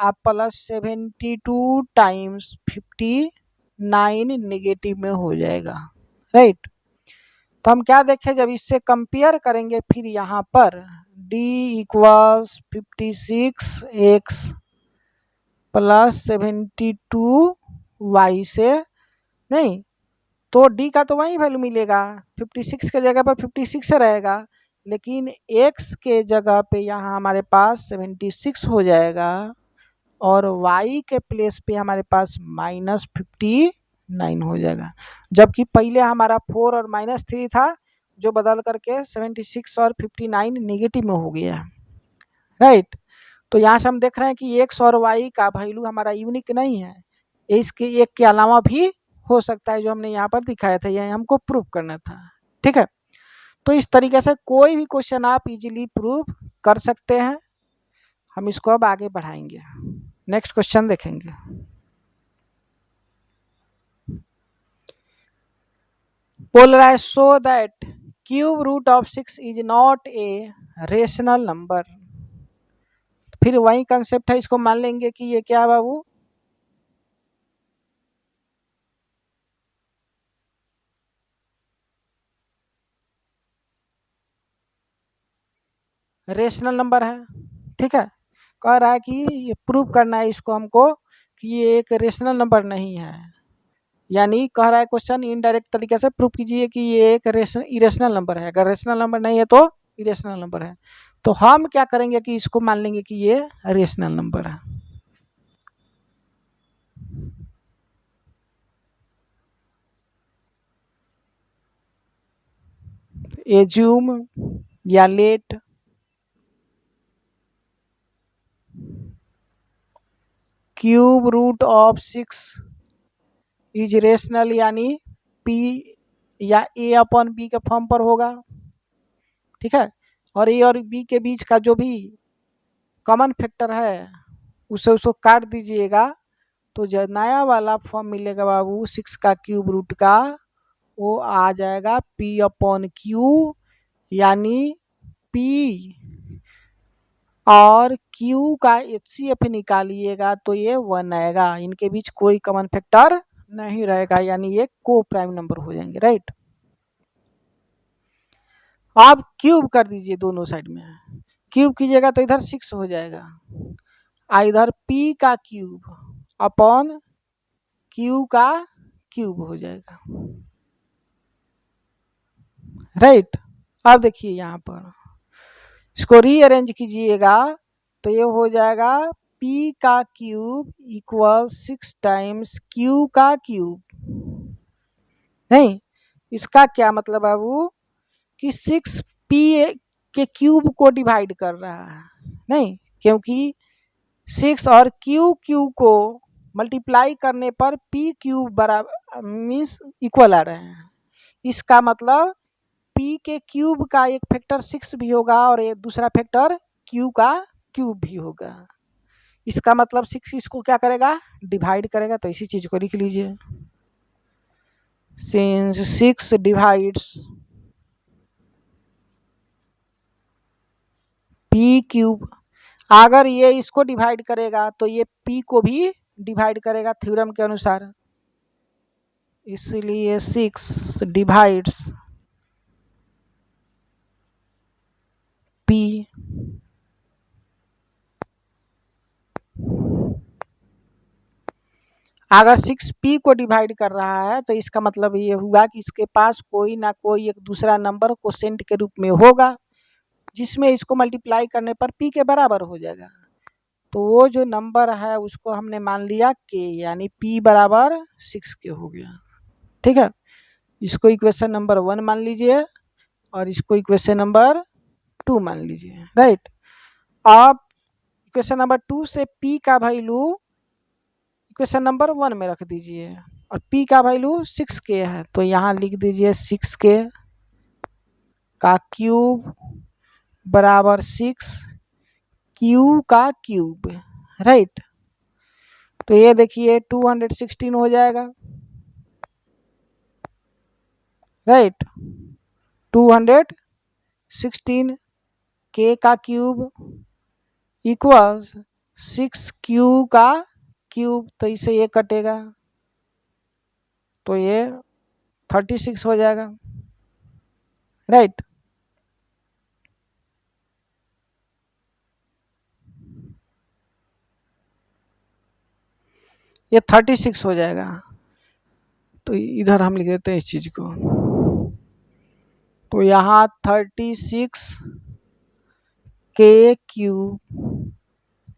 आप प्लस 72 टाइम्स 59 नेगेटिव में हो जाएगा, राइट। तो हम क्या देखें, जब इससे कंपेयर करेंगे फिर यहाँ पर d equals 56x plus 72y से, नहीं तो d का तो वही वैल्यू मिलेगा, 56 के जगह पर 56 रहेगा, लेकिन x के जगह पे यहाँ हमारे पास 76 हो जाएगा और y के प्लेस पे हमारे पास -59 हो जाएगा। जबकि पहले हमारा 4 और -3 था जो बदल करके 76 और 59 नेगेटिव में हो गया, राइट। तो यहाँ से हम देख रहे हैं कि x और y का वैल्यू हमारा यूनिक नहीं है, इसके एक के अलावा भी हो सकता है, जो हमने यहाँ पर दिखाया था, यह हमको प्रूव करना था। ठीक है। तो इस तरीके से कोई भी क्वेश्चन आप इजीली प्रूव कर सकते हैं। हम इसको अब आगे बढ़ाएंगे, नेक्स्ट क्वेश्चन देखेंगे। बोल रहा है so that cube root of 6 is not a rational number. फिर वही कंसेप्ट है, इसको मान लेंगे कि ये क्या है बाबू, रेशनल नंबर है। ठीक है। कह रहा है कि ये प्रूव करना है इसको हमको कि ये एक रेशनल नंबर नहीं है, यानी कह रहा है क्वेश्चन इनडायरेक्ट तरीके से प्रूव कीजिए कि ये एक इरेशनल नंबर है। अगर रेशनल नंबर नहीं है तो इरेशनल नंबर है। तो हम क्या करेंगे कि इसको मान लेंगे कि ये रेशनल नंबर है। एज्यूम या let cube root of 6 is rational, यानी पी या ए अपॉन बी के फॉर्म पर होगा। ठीक है, और ए और बी के बीच का जो भी कॉमन फैक्टर है उसे उसको काट दीजिएगा, तो जो नया वाला फॉर्म मिलेगा बाबू 6 का क्यूब रूट का, वो आ जाएगा पी अपॉन क्यू, यानी पी और क्यू का एचसीएफ निकालिएगा तो ये 1 आएगा। इनके बीच कोई कॉमन फैक्टर नहीं रहेगा, यानी ये को प्राइम नंबर हो जाएंगे। राइट, आप क्यूब कर दीजिए दोनों साइड में। क्यूब कीजिएगा तो इधर 6 हो जाएगा, इधर p का क्यूब अपॉन q का क्यूब हो जाएगा। राइट, अब देखिए यहाँ पर इसको रीअरेंज कीजिएगा तो ये हो जाएगा p का क्यूब इक्वल 6 टाइम्स q का क्यूब। नहीं, इसका क्या मतलब बाबू कि 6p के क्यूब को डिवाइड कर रहा है। नहीं, क्योंकि 6 और क्यू को मल्टीप्लाई करने पर पी क्यूब बराबर मीन्स इक्वल आ रहे हैं। इसका मतलब p के क्यूब का एक फैक्टर 6 भी होगा और एक दूसरा फैक्टर q का क्यूब भी होगा। इसका मतलब 6 इसको क्या करेगा, डिवाइड करेगा। तो इसी चीज को लिख लीजिए, सिंस 6 डिवाइड्स p क्यूब, अगर ये इसको डिवाइड करेगा तो ये p को भी डिवाइड करेगा थ्योरम के अनुसार, इसलिए 6 डिवाइड्स p। अगर 6p को डिवाइड कर रहा है तो इसका मतलब ये हुआ कि इसके पास कोई ना कोई एक दूसरा नंबर क्वोशेंट के रूप में होगा जिसमें इसको मल्टीप्लाई करने पर p के बराबर हो जाएगा। तो वो जो नंबर है उसको हमने मान लिया k, यानी p बराबर 6 के हो गया। ठीक है, इसको इक्वेशन नंबर 1 मान लीजिए और इसको इक्वेशन नंबर 2 मान लीजिए। राइट, अब इक्वेशन नंबर 2 से p का वैल्यू इक्वेशन नंबर 1 में रख दीजिए और p का वैल्यू 6k है, तो यहाँ लिख दीजिए 6k का क्यूब बराबर 6 q का क्यूब। राइट, तो ये देखिए 216 हो जाएगा। राइट, 216 k का क्यूब इक्वल्स 6q का क्यूब, तो इसे ये कटेगा तो ये 36 हो जाएगा। राइट, ये 36 हो जाएगा। तो इधर हम लिख देते हैं इस चीज को, तो यहाँ 36 के क्यूब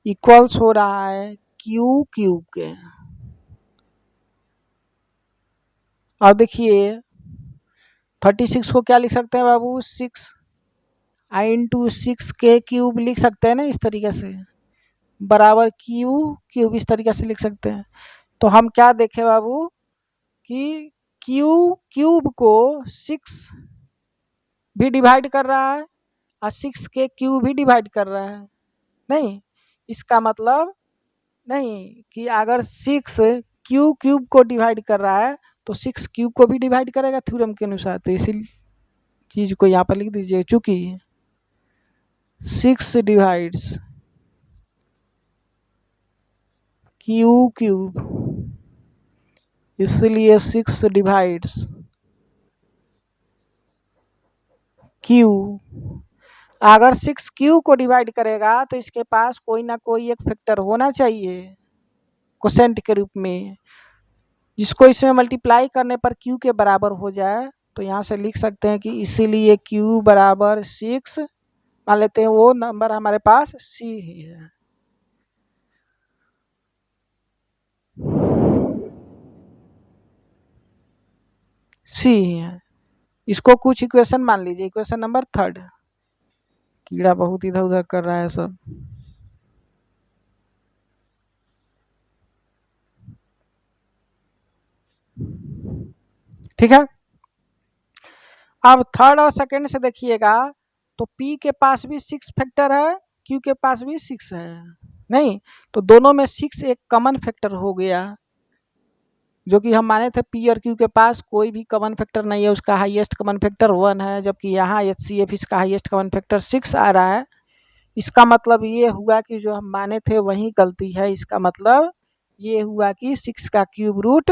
इक्वल्स हो रहा है क्यू क्यूब के। अब देखिए 36 को क्या लिख सकते हैं बाबू, 6 इंटू 6 के क्यूब लिख सकते हैं ना, इस तरीके से बराबर क्यू क्यूब, इस तरीके से लिख सकते हैं। तो हम क्या देखें बाबू कि क्यू क्यूब को 6 भी डिवाइड कर रहा है और 6 के क्यूब भी डिवाइड कर रहा है। नहीं, इसका मतलब नहीं कि अगर 6 क्यू क्यूब को डिवाइड कर रहा है तो 6 क्यूब को भी डिवाइड करेगा थ्योरम के अनुसार। तो इसी चीज को यहाँ पर लिख दीजिए, चूंकि 6 डिवाइड्स क्यू क्यूब, इसलिए 6 डिवाइड्स क्यू। अगर 6 क्यू को डिवाइड करेगा तो इसके पास कोई ना कोई एक फैक्टर होना चाहिए। क्वोशेंट के रूप में, जिसको इसमें मल्टीप्लाई करने पर क्यू के बराबर हो जाए। तो यहाँ से लिख सकते हैं कि इसीलिए क्यू बराबर 6 मान लेते हैं, वो नंबर हमारे पास सी ही है। सी ही है, इसको कुछ इक्वेशन मान लीजिए, इक्वेशन नंबर 3। कीड़ा बहुत इधर उधर कर रहा है सब। ठीक है, अब थर्ड और सेकंड से देखिएगा, तो P के पास भी 6 फैक्टर है, Q के पास भी 6 है, नहीं तो दोनों में 6 एक कॉमन फैक्टर हो गया, जो कि हम माने थे P और Q के पास कोई भी कॉमन फैक्टर नहीं है, उसका हाईएस्ट कॉमन फैक्टर 1 है, जबकि यहाँ HCF इसका हाईएस्ट कॉमन फैक्टर 6 आ रहा है। इसका मतलब ये हुआ कि जो हम माने थे वही गलती है। इसका मतलब ये हुआ कि 6 का क्यूब रूट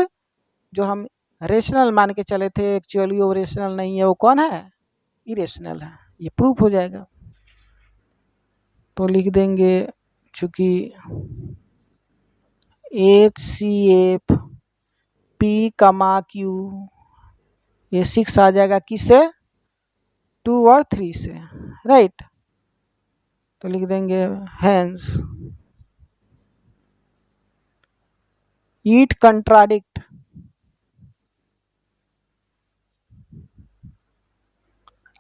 जो हम रेशनल मान के चले थे, एक्चुअली वो रेशनल नहीं है, वो कौन है, इरेशनल है। ये प्रूफ हो जाएगा। तो लिख देंगे चूंकि HCF P कमा Q, ये 6 आ जाएगा किससे, 2 और 3 से, राइट। तो लिख देंगे hence it contradict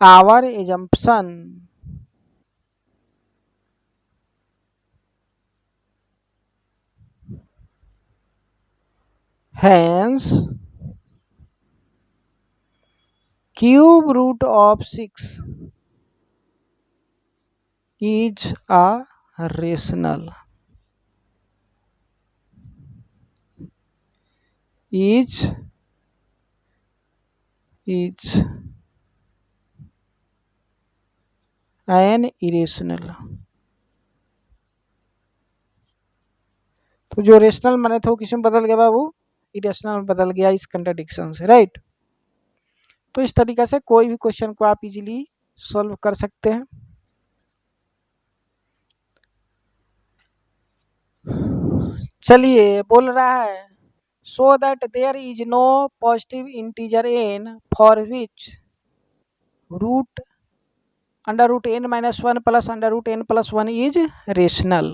our assumption hence cube root of 6 is a rational, is an irrational। तो जो रेशनल माने थे वो किस में बदल गया बाबू, इरेशनल में बदल गया इस कंट्राडिक्शन से, राइट। तो इस तरीके से कोई भी क्वेश्चन को आप इजीली सॉल्व कर सकते हैं। चलिए, बोल रहा है so that there is no positive integer n for which root under root n minus 1 plus under root n plus 1 is rational.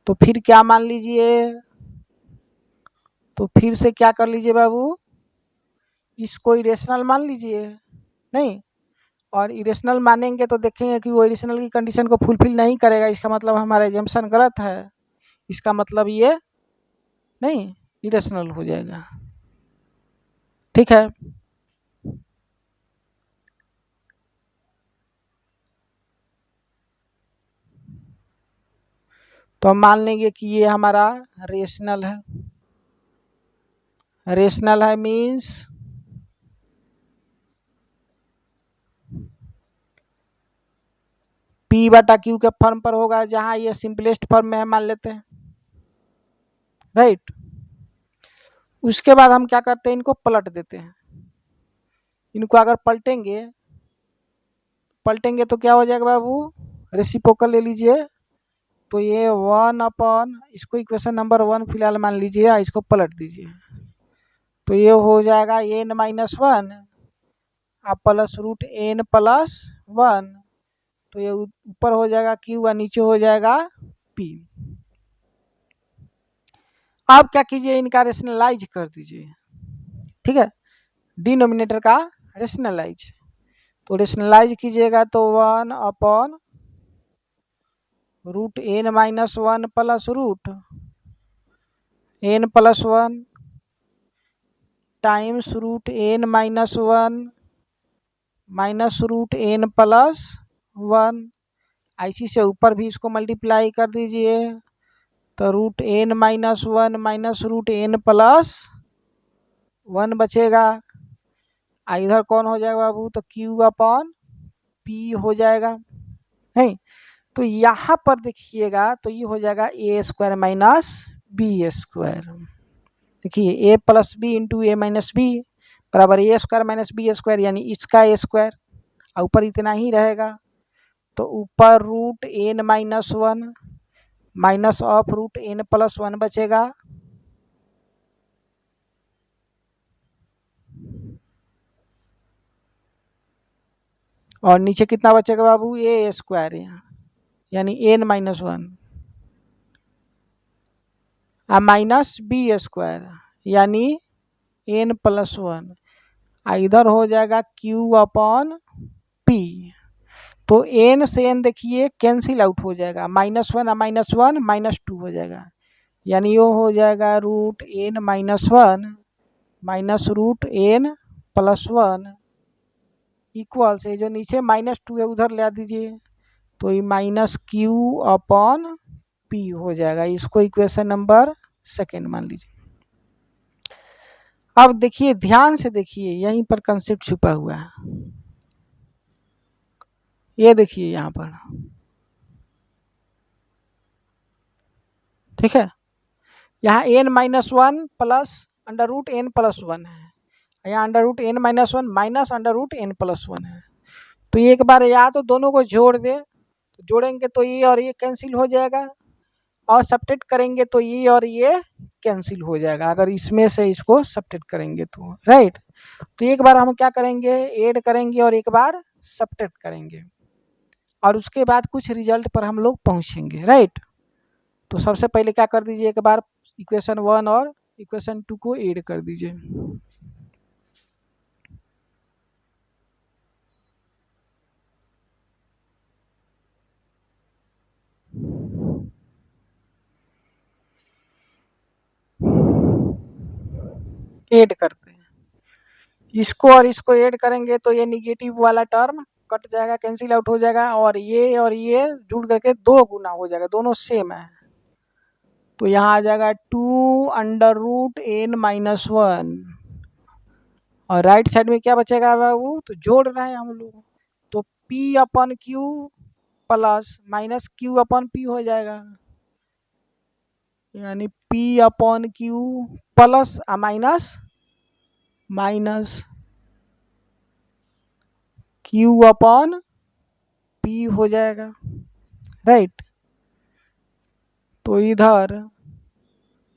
तो फिर क्या मान लीजिए, तो फिर से क्या कर लीजिए बाबू, इसको इरेशनल मान लीजिए, नहीं, और इरेशनल मानेंगे तो देखेंगे कि वो इरेशनल की कंडीशन को फुलफिल नहीं करेगा, इसका मतलब हमारा एजम्पशन गलत है, इसका मतलब ये नहीं इरेशनल हो जाएगा। ठीक है, तो हम मान लेंगे कि ये हमारा रेशनल है। रेशनल है मीन्स P बटा Q के फॉर्म पर होगा, जहां ये सिंपलेस्ट फॉर्म में है मान लेते हैं, राइट। उसके बाद हम क्या करते हैं, इनको पलट देते हैं। इनको अगर पलटेंगे तो क्या हो जाएगा बाबू, रेसिप्रोकल ले लीजिए। तो ये 1 अपॉन, इसको इक्वेशन नंबर 1 फिलहाल मान लीजिए, इसको पलट दीजिए। तो ये हो जाएगा n minus 1 plus root n plus 1। तो ये ऊपर हो जाएगा Q और नीचे हो जाएगा P। अब क्या कीजिए, इनका रेशनलाइज कर दीजिए, ठीक है, डिनोमिनेटर का रेशनलाइज। तो रेशनलाइज कीजिएगा तो 1 upon root n minus 1 plus root n plus 1 times root n minus 1 minus root n plus 1। ऐसी से ऊपर भी इसको मल्टीप्लाई कर दीजिए, तो root n minus 1 minus root n plus 1 बचेगा। इधर कौन हो जाएगा बाबू, तो Q अपॉन P हो जाएगा, नहीं। तो यहाँ पर देखिएगा तो ये हो जाएगा A square minus B square. देखिए a plus B into A minus B बराबर A square minus B square, यानी इसका ए स्क्वायर, ऊपर इतना ही रहेगा। तो ऊपर root n minus 1 minus of root N plus one बचेगा, और नीचे कितना बचेगा बाबू, ए स्क्वायर, यानी N minus one, minus B square यानी एन प्लस वन, इधर हो जाएगा क्यू अपॉन पी। तो एन से एन देखिए कैंसिल आउट हो जाएगा, माइनस वन माइनस टू हो जाएगा, यानी वो हो जाएगा root N minus one minus root N plus one equal से जो नीचे माइनस टू है उधर ले दीजिए, तो ये माइनस क्यू अपॉन पी हो जाएगा। इसको इक्वेशन नंबर सेकेंड मान लीजिए। अब देखिए ध्यान से देखिए, यहीं पर कंसेप्ट छुपा हुआ है, ये देखिए यहाँ पर, ठीक है। यहाँ N minus one plus under root N plus one है, यहाँ under root N minus one minus under root N plus one है। तो एक बार या तो दोनों को जोड़ दे, तो जोड़ेंगे तो ये और ये कैंसिल हो जाएगा, और सब्ट्रैक्ट करेंगे तो ये और ये कैंसिल हो जाएगा, अगर इसमें से इसको सब्ट्रैक्ट करेंगे तो, राइट। तो एक बार हम क्या करेंगे, ऐड करेंगे और एक बार सब्ट्रैक्ट करेंगे, और उसके बाद कुछ रिजल्ट पर हम लोग पहुंचेंगे, राइट। तो सबसे पहले क्या कर दीजिए, एक बार इक्वेशन वन और इक्वेशन टू को ऐड कर दीजिए। ऐड करते हैं, इसको और इसको ऐड करेंगे तो ये निगेटिव वाला टर्म कट जाएगा, कैंसिल आउट हो जाएगा, और ये जुड़ करके दो गुना हो जाएगा, दोनों सेम है। तो यहाँ आ जाएगा two under root N minus one, और राइट साइड में क्या बचेगा बाबू, तो जोड़ रहे हैं हम लोग, तो P upon Q plus minus Q upon P हो जाएगा, यानी P upon Q plus minus minus Q upon P हो जाएगा, राइट। तो इधर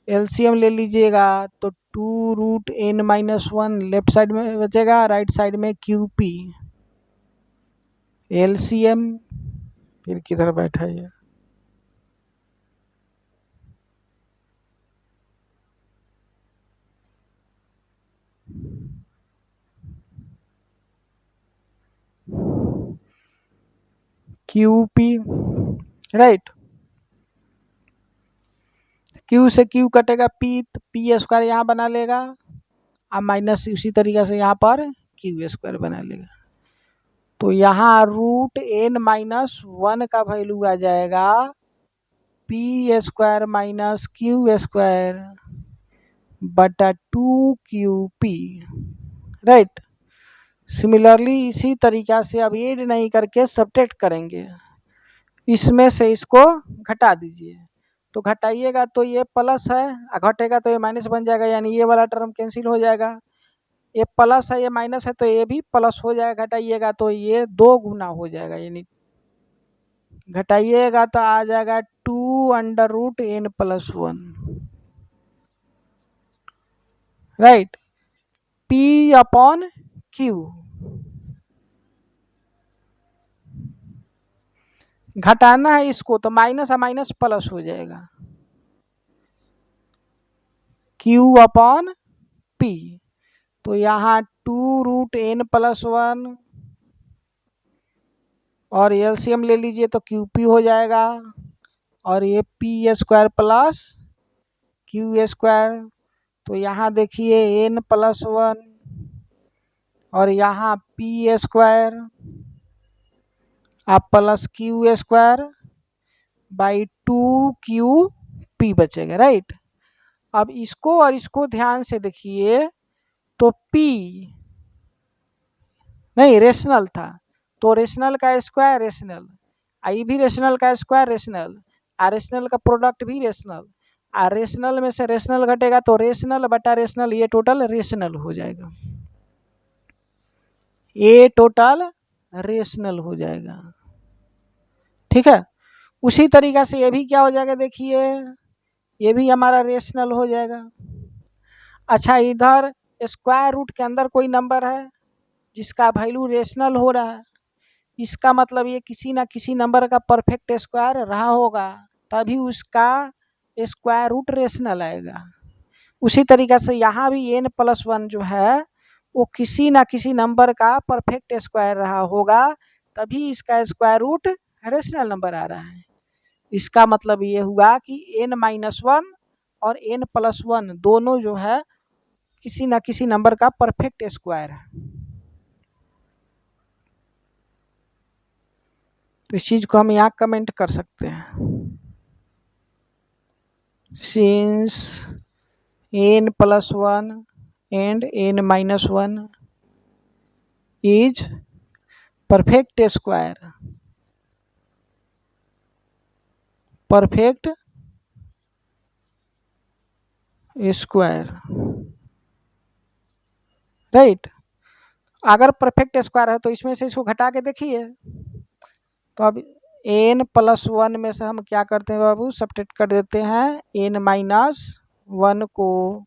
एलसीएम ले लीजिएगा, तो two root N minus one left side में बचेगा, राइट साइड में क्यू पी, एलसीएम फिर किधर बैठा है, क्यू पी, राइट। क्यू से क्यू कटेगा पी, तो पी स्क्वायर यहाँ बना लेगा, अब माइनस उसी तरीके से यहाँ पर क्यू स्क्वायर बना लेगा। तो यहाँ रूट एन माइनस वन का वैल्यू आ जाएगा P square minus Q square बटा two Q P, right. Similarly इसी तरीका से अब ऐड नहीं करके सब्ट्रैक्ट करेंगे, इसमें से इसको घटा दीजिए, तो घटाइएगा तो ये प्लस है, घटेगा तो ये माइनस बन जाएगा, यानी ये वाला टर्म कैंसिल हो जाएगा, ये प्लस है ये माइनस है तो ये भी प्लस हो जाएगा, घटाइएगा तो ये दो गुना हो जाएगा, यानी घटाइएगा तो आ जाएगा two under root N plus one, right. P upon Q, घटाना है इसको तो माइनस और माइनस प्लस हो जाएगा, क्यू अपॉन पी। तो यहाँ two root N plus one और एलसीएम ले लीजिए तो क्यू पी हो जाएगा, और ये P square plus Q square, तो यहाँ देखिए एन प्लस वन और यहाँ पी स्क्वायर आप plus Q square by two Q P बचेगा, राइट। अब इसको और इसको ध्यान से देखिए, तो P नहीं रेशनल था, तो रेशनल का स्क्वायर रेशनल, आई भी रेशनल का स्क्वायर रेशनल, रेशनल का प्रोडक्ट भी रेशनल, रेशनल में से रेशनल घटेगा तो रेशनल बटा रेशनल, ये टोटल रेशनल हो जाएगा, ये टोटल रेशनल हो जाएगा, ठीक है। उसी तरीका से ये भी क्या हो जाएगा, देखिए ये भी हमारा रेशनल हो जाएगा। अच्छा, इधर स्क्वायर रूट के अंदर कोई नंबर है जिसका वैल्यू रेशनल हो रहा है, इसका मतलब ये किसी ना किसी नंबर का परफेक्ट स्क्वायर रहा होगा, तभी उसका स्क्वायर रूट रेशनल आएगा। उसी तरीका से यहाँ भी n+1 जो है वो किसी ना किसी नंबर का परफेक्ट स्क्वायर रहा होगा, तभी इसका स्क्वायर रूट रेशनल नंबर आ रहा है। इसका मतलब ये हुआ कि n-1 और n+1 दोनों जो है किसी ना किसी नंबर का परफेक्ट स्क्वायर है। तो इस चीज को हम यहाँ कमेंट कर सकते हैं, since n+1 and n-1 is perfect square, perfect square, right. अगर परफेक्ट स्क्वायर है तो इसमें से इसको घटा के देखिए, तो अब n+1 में से हम क्या करते हैं बाबू, सब्ट्रैक्ट कर देते हैं n-1 को,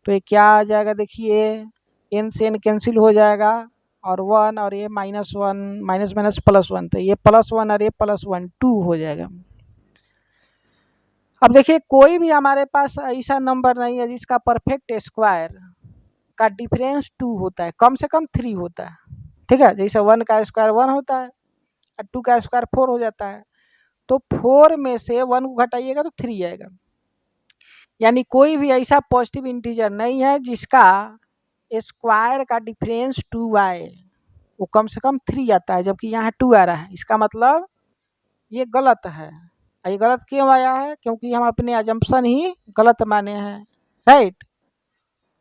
तो ये क्या आ जाएगा, देखिए n से n कैंसिल हो जाएगा और 1 और ये -1 माइनस माइनस +1, तो ये +1 और ये +1 2 हो जाएगा। अब देखिए कोई भी हमारे पास ऐसा नंबर नहीं है जिसका परफेक्ट स्क्वायर का डिफरेंस 2 होता है, कम से कम 3 होता है, ठीक है। जैसे 1 का स्क्वायर 1 होता है और 2 का स्क्वायर 4 हो जाता है, तो 4 में से 1 को घटाइएगा तो 3 आएगा। यानी कोई भी ऐसा पॉजिटिव इंटीजर नहीं है जिसका स्क्वायर का डिफरेंस 2 आए, वो कम से कम 3 आता है, जबकि यहाँ 2 आ रहा है। इसका मतलब ये गलत है। ये गलत क्यों आया है, क्योंकि हम अपने अजम्पशन ही गलत माने हैं, राइट।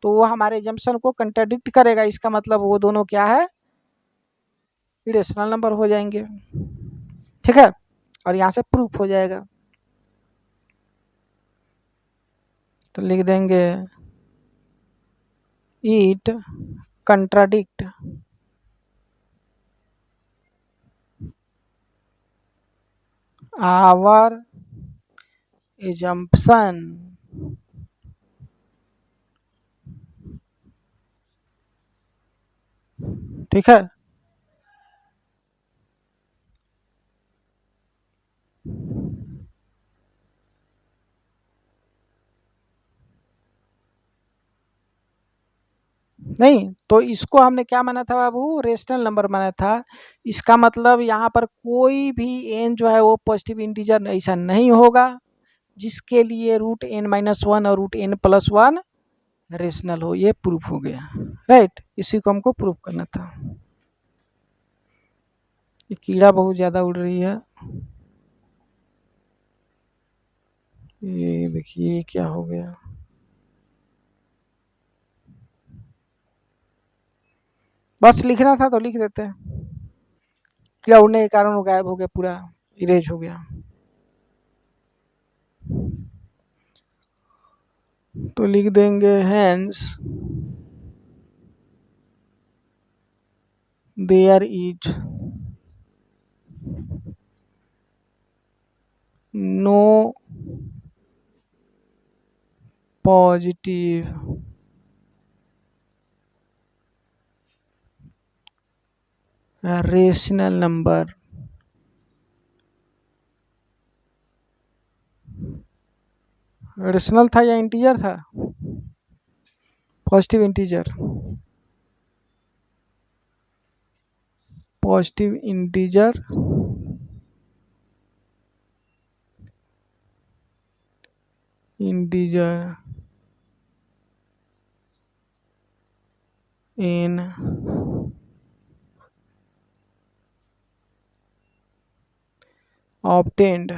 तो वो हमारे अजम्पशन को कंट्राडिक्ट करेगा, इसका मतलब वो दोनों क्या है, इरेशनल नंबर हो जाएंगे, ठीक है। और यहाँ से प्रूफ हो जाएगा, तो लिख देंगे इट कंट्राडिक्ट आवर assumption, ठीक है। नहीं, तो इसको हमने क्या माना था बाबू, रेशनल नंबर माना था। इसका मतलब यहाँ पर कोई भी n जो है वो पॉजिटिव इंटीजर ऐसा नहीं होगा जिसके लिए √n-1 और √n+1 रेशनल हो। ये प्रूफ हो गया, राइट। इसी को हमको प्रूफ करना था। ये कीड़ा बहुत ज़्यादा उड़ रही है, ये देखिए क्या हो गया। बस लिखना था तो लिख देते हैं, कीड़ा उड़ने के कारण वो गायब हो गया, पूरा इरेज हो गया। तो लिख देंगे hence there is no positive rational number rational था या इंटीजर था, positive integer, positive integer integer in obtained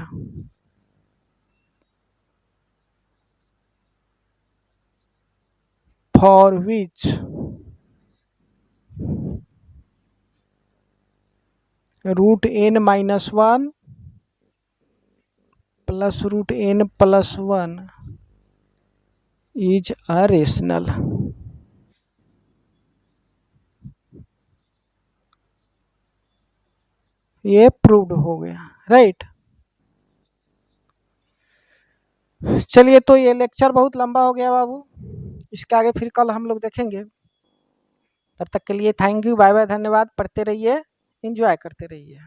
for which √n-1 plus √n+1 is a rational। ये प्रूव्ड हो गया, राइट। चलिए, तो ये लेक्चर बहुत लंबा हो गया बाबू, इसके आगे फिर कल हम लोग देखेंगे। तब तक के लिए थैंक यू, बाय बाय, धन्यवाद। पढ़ते रहिए, एंजॉय करते रहिए।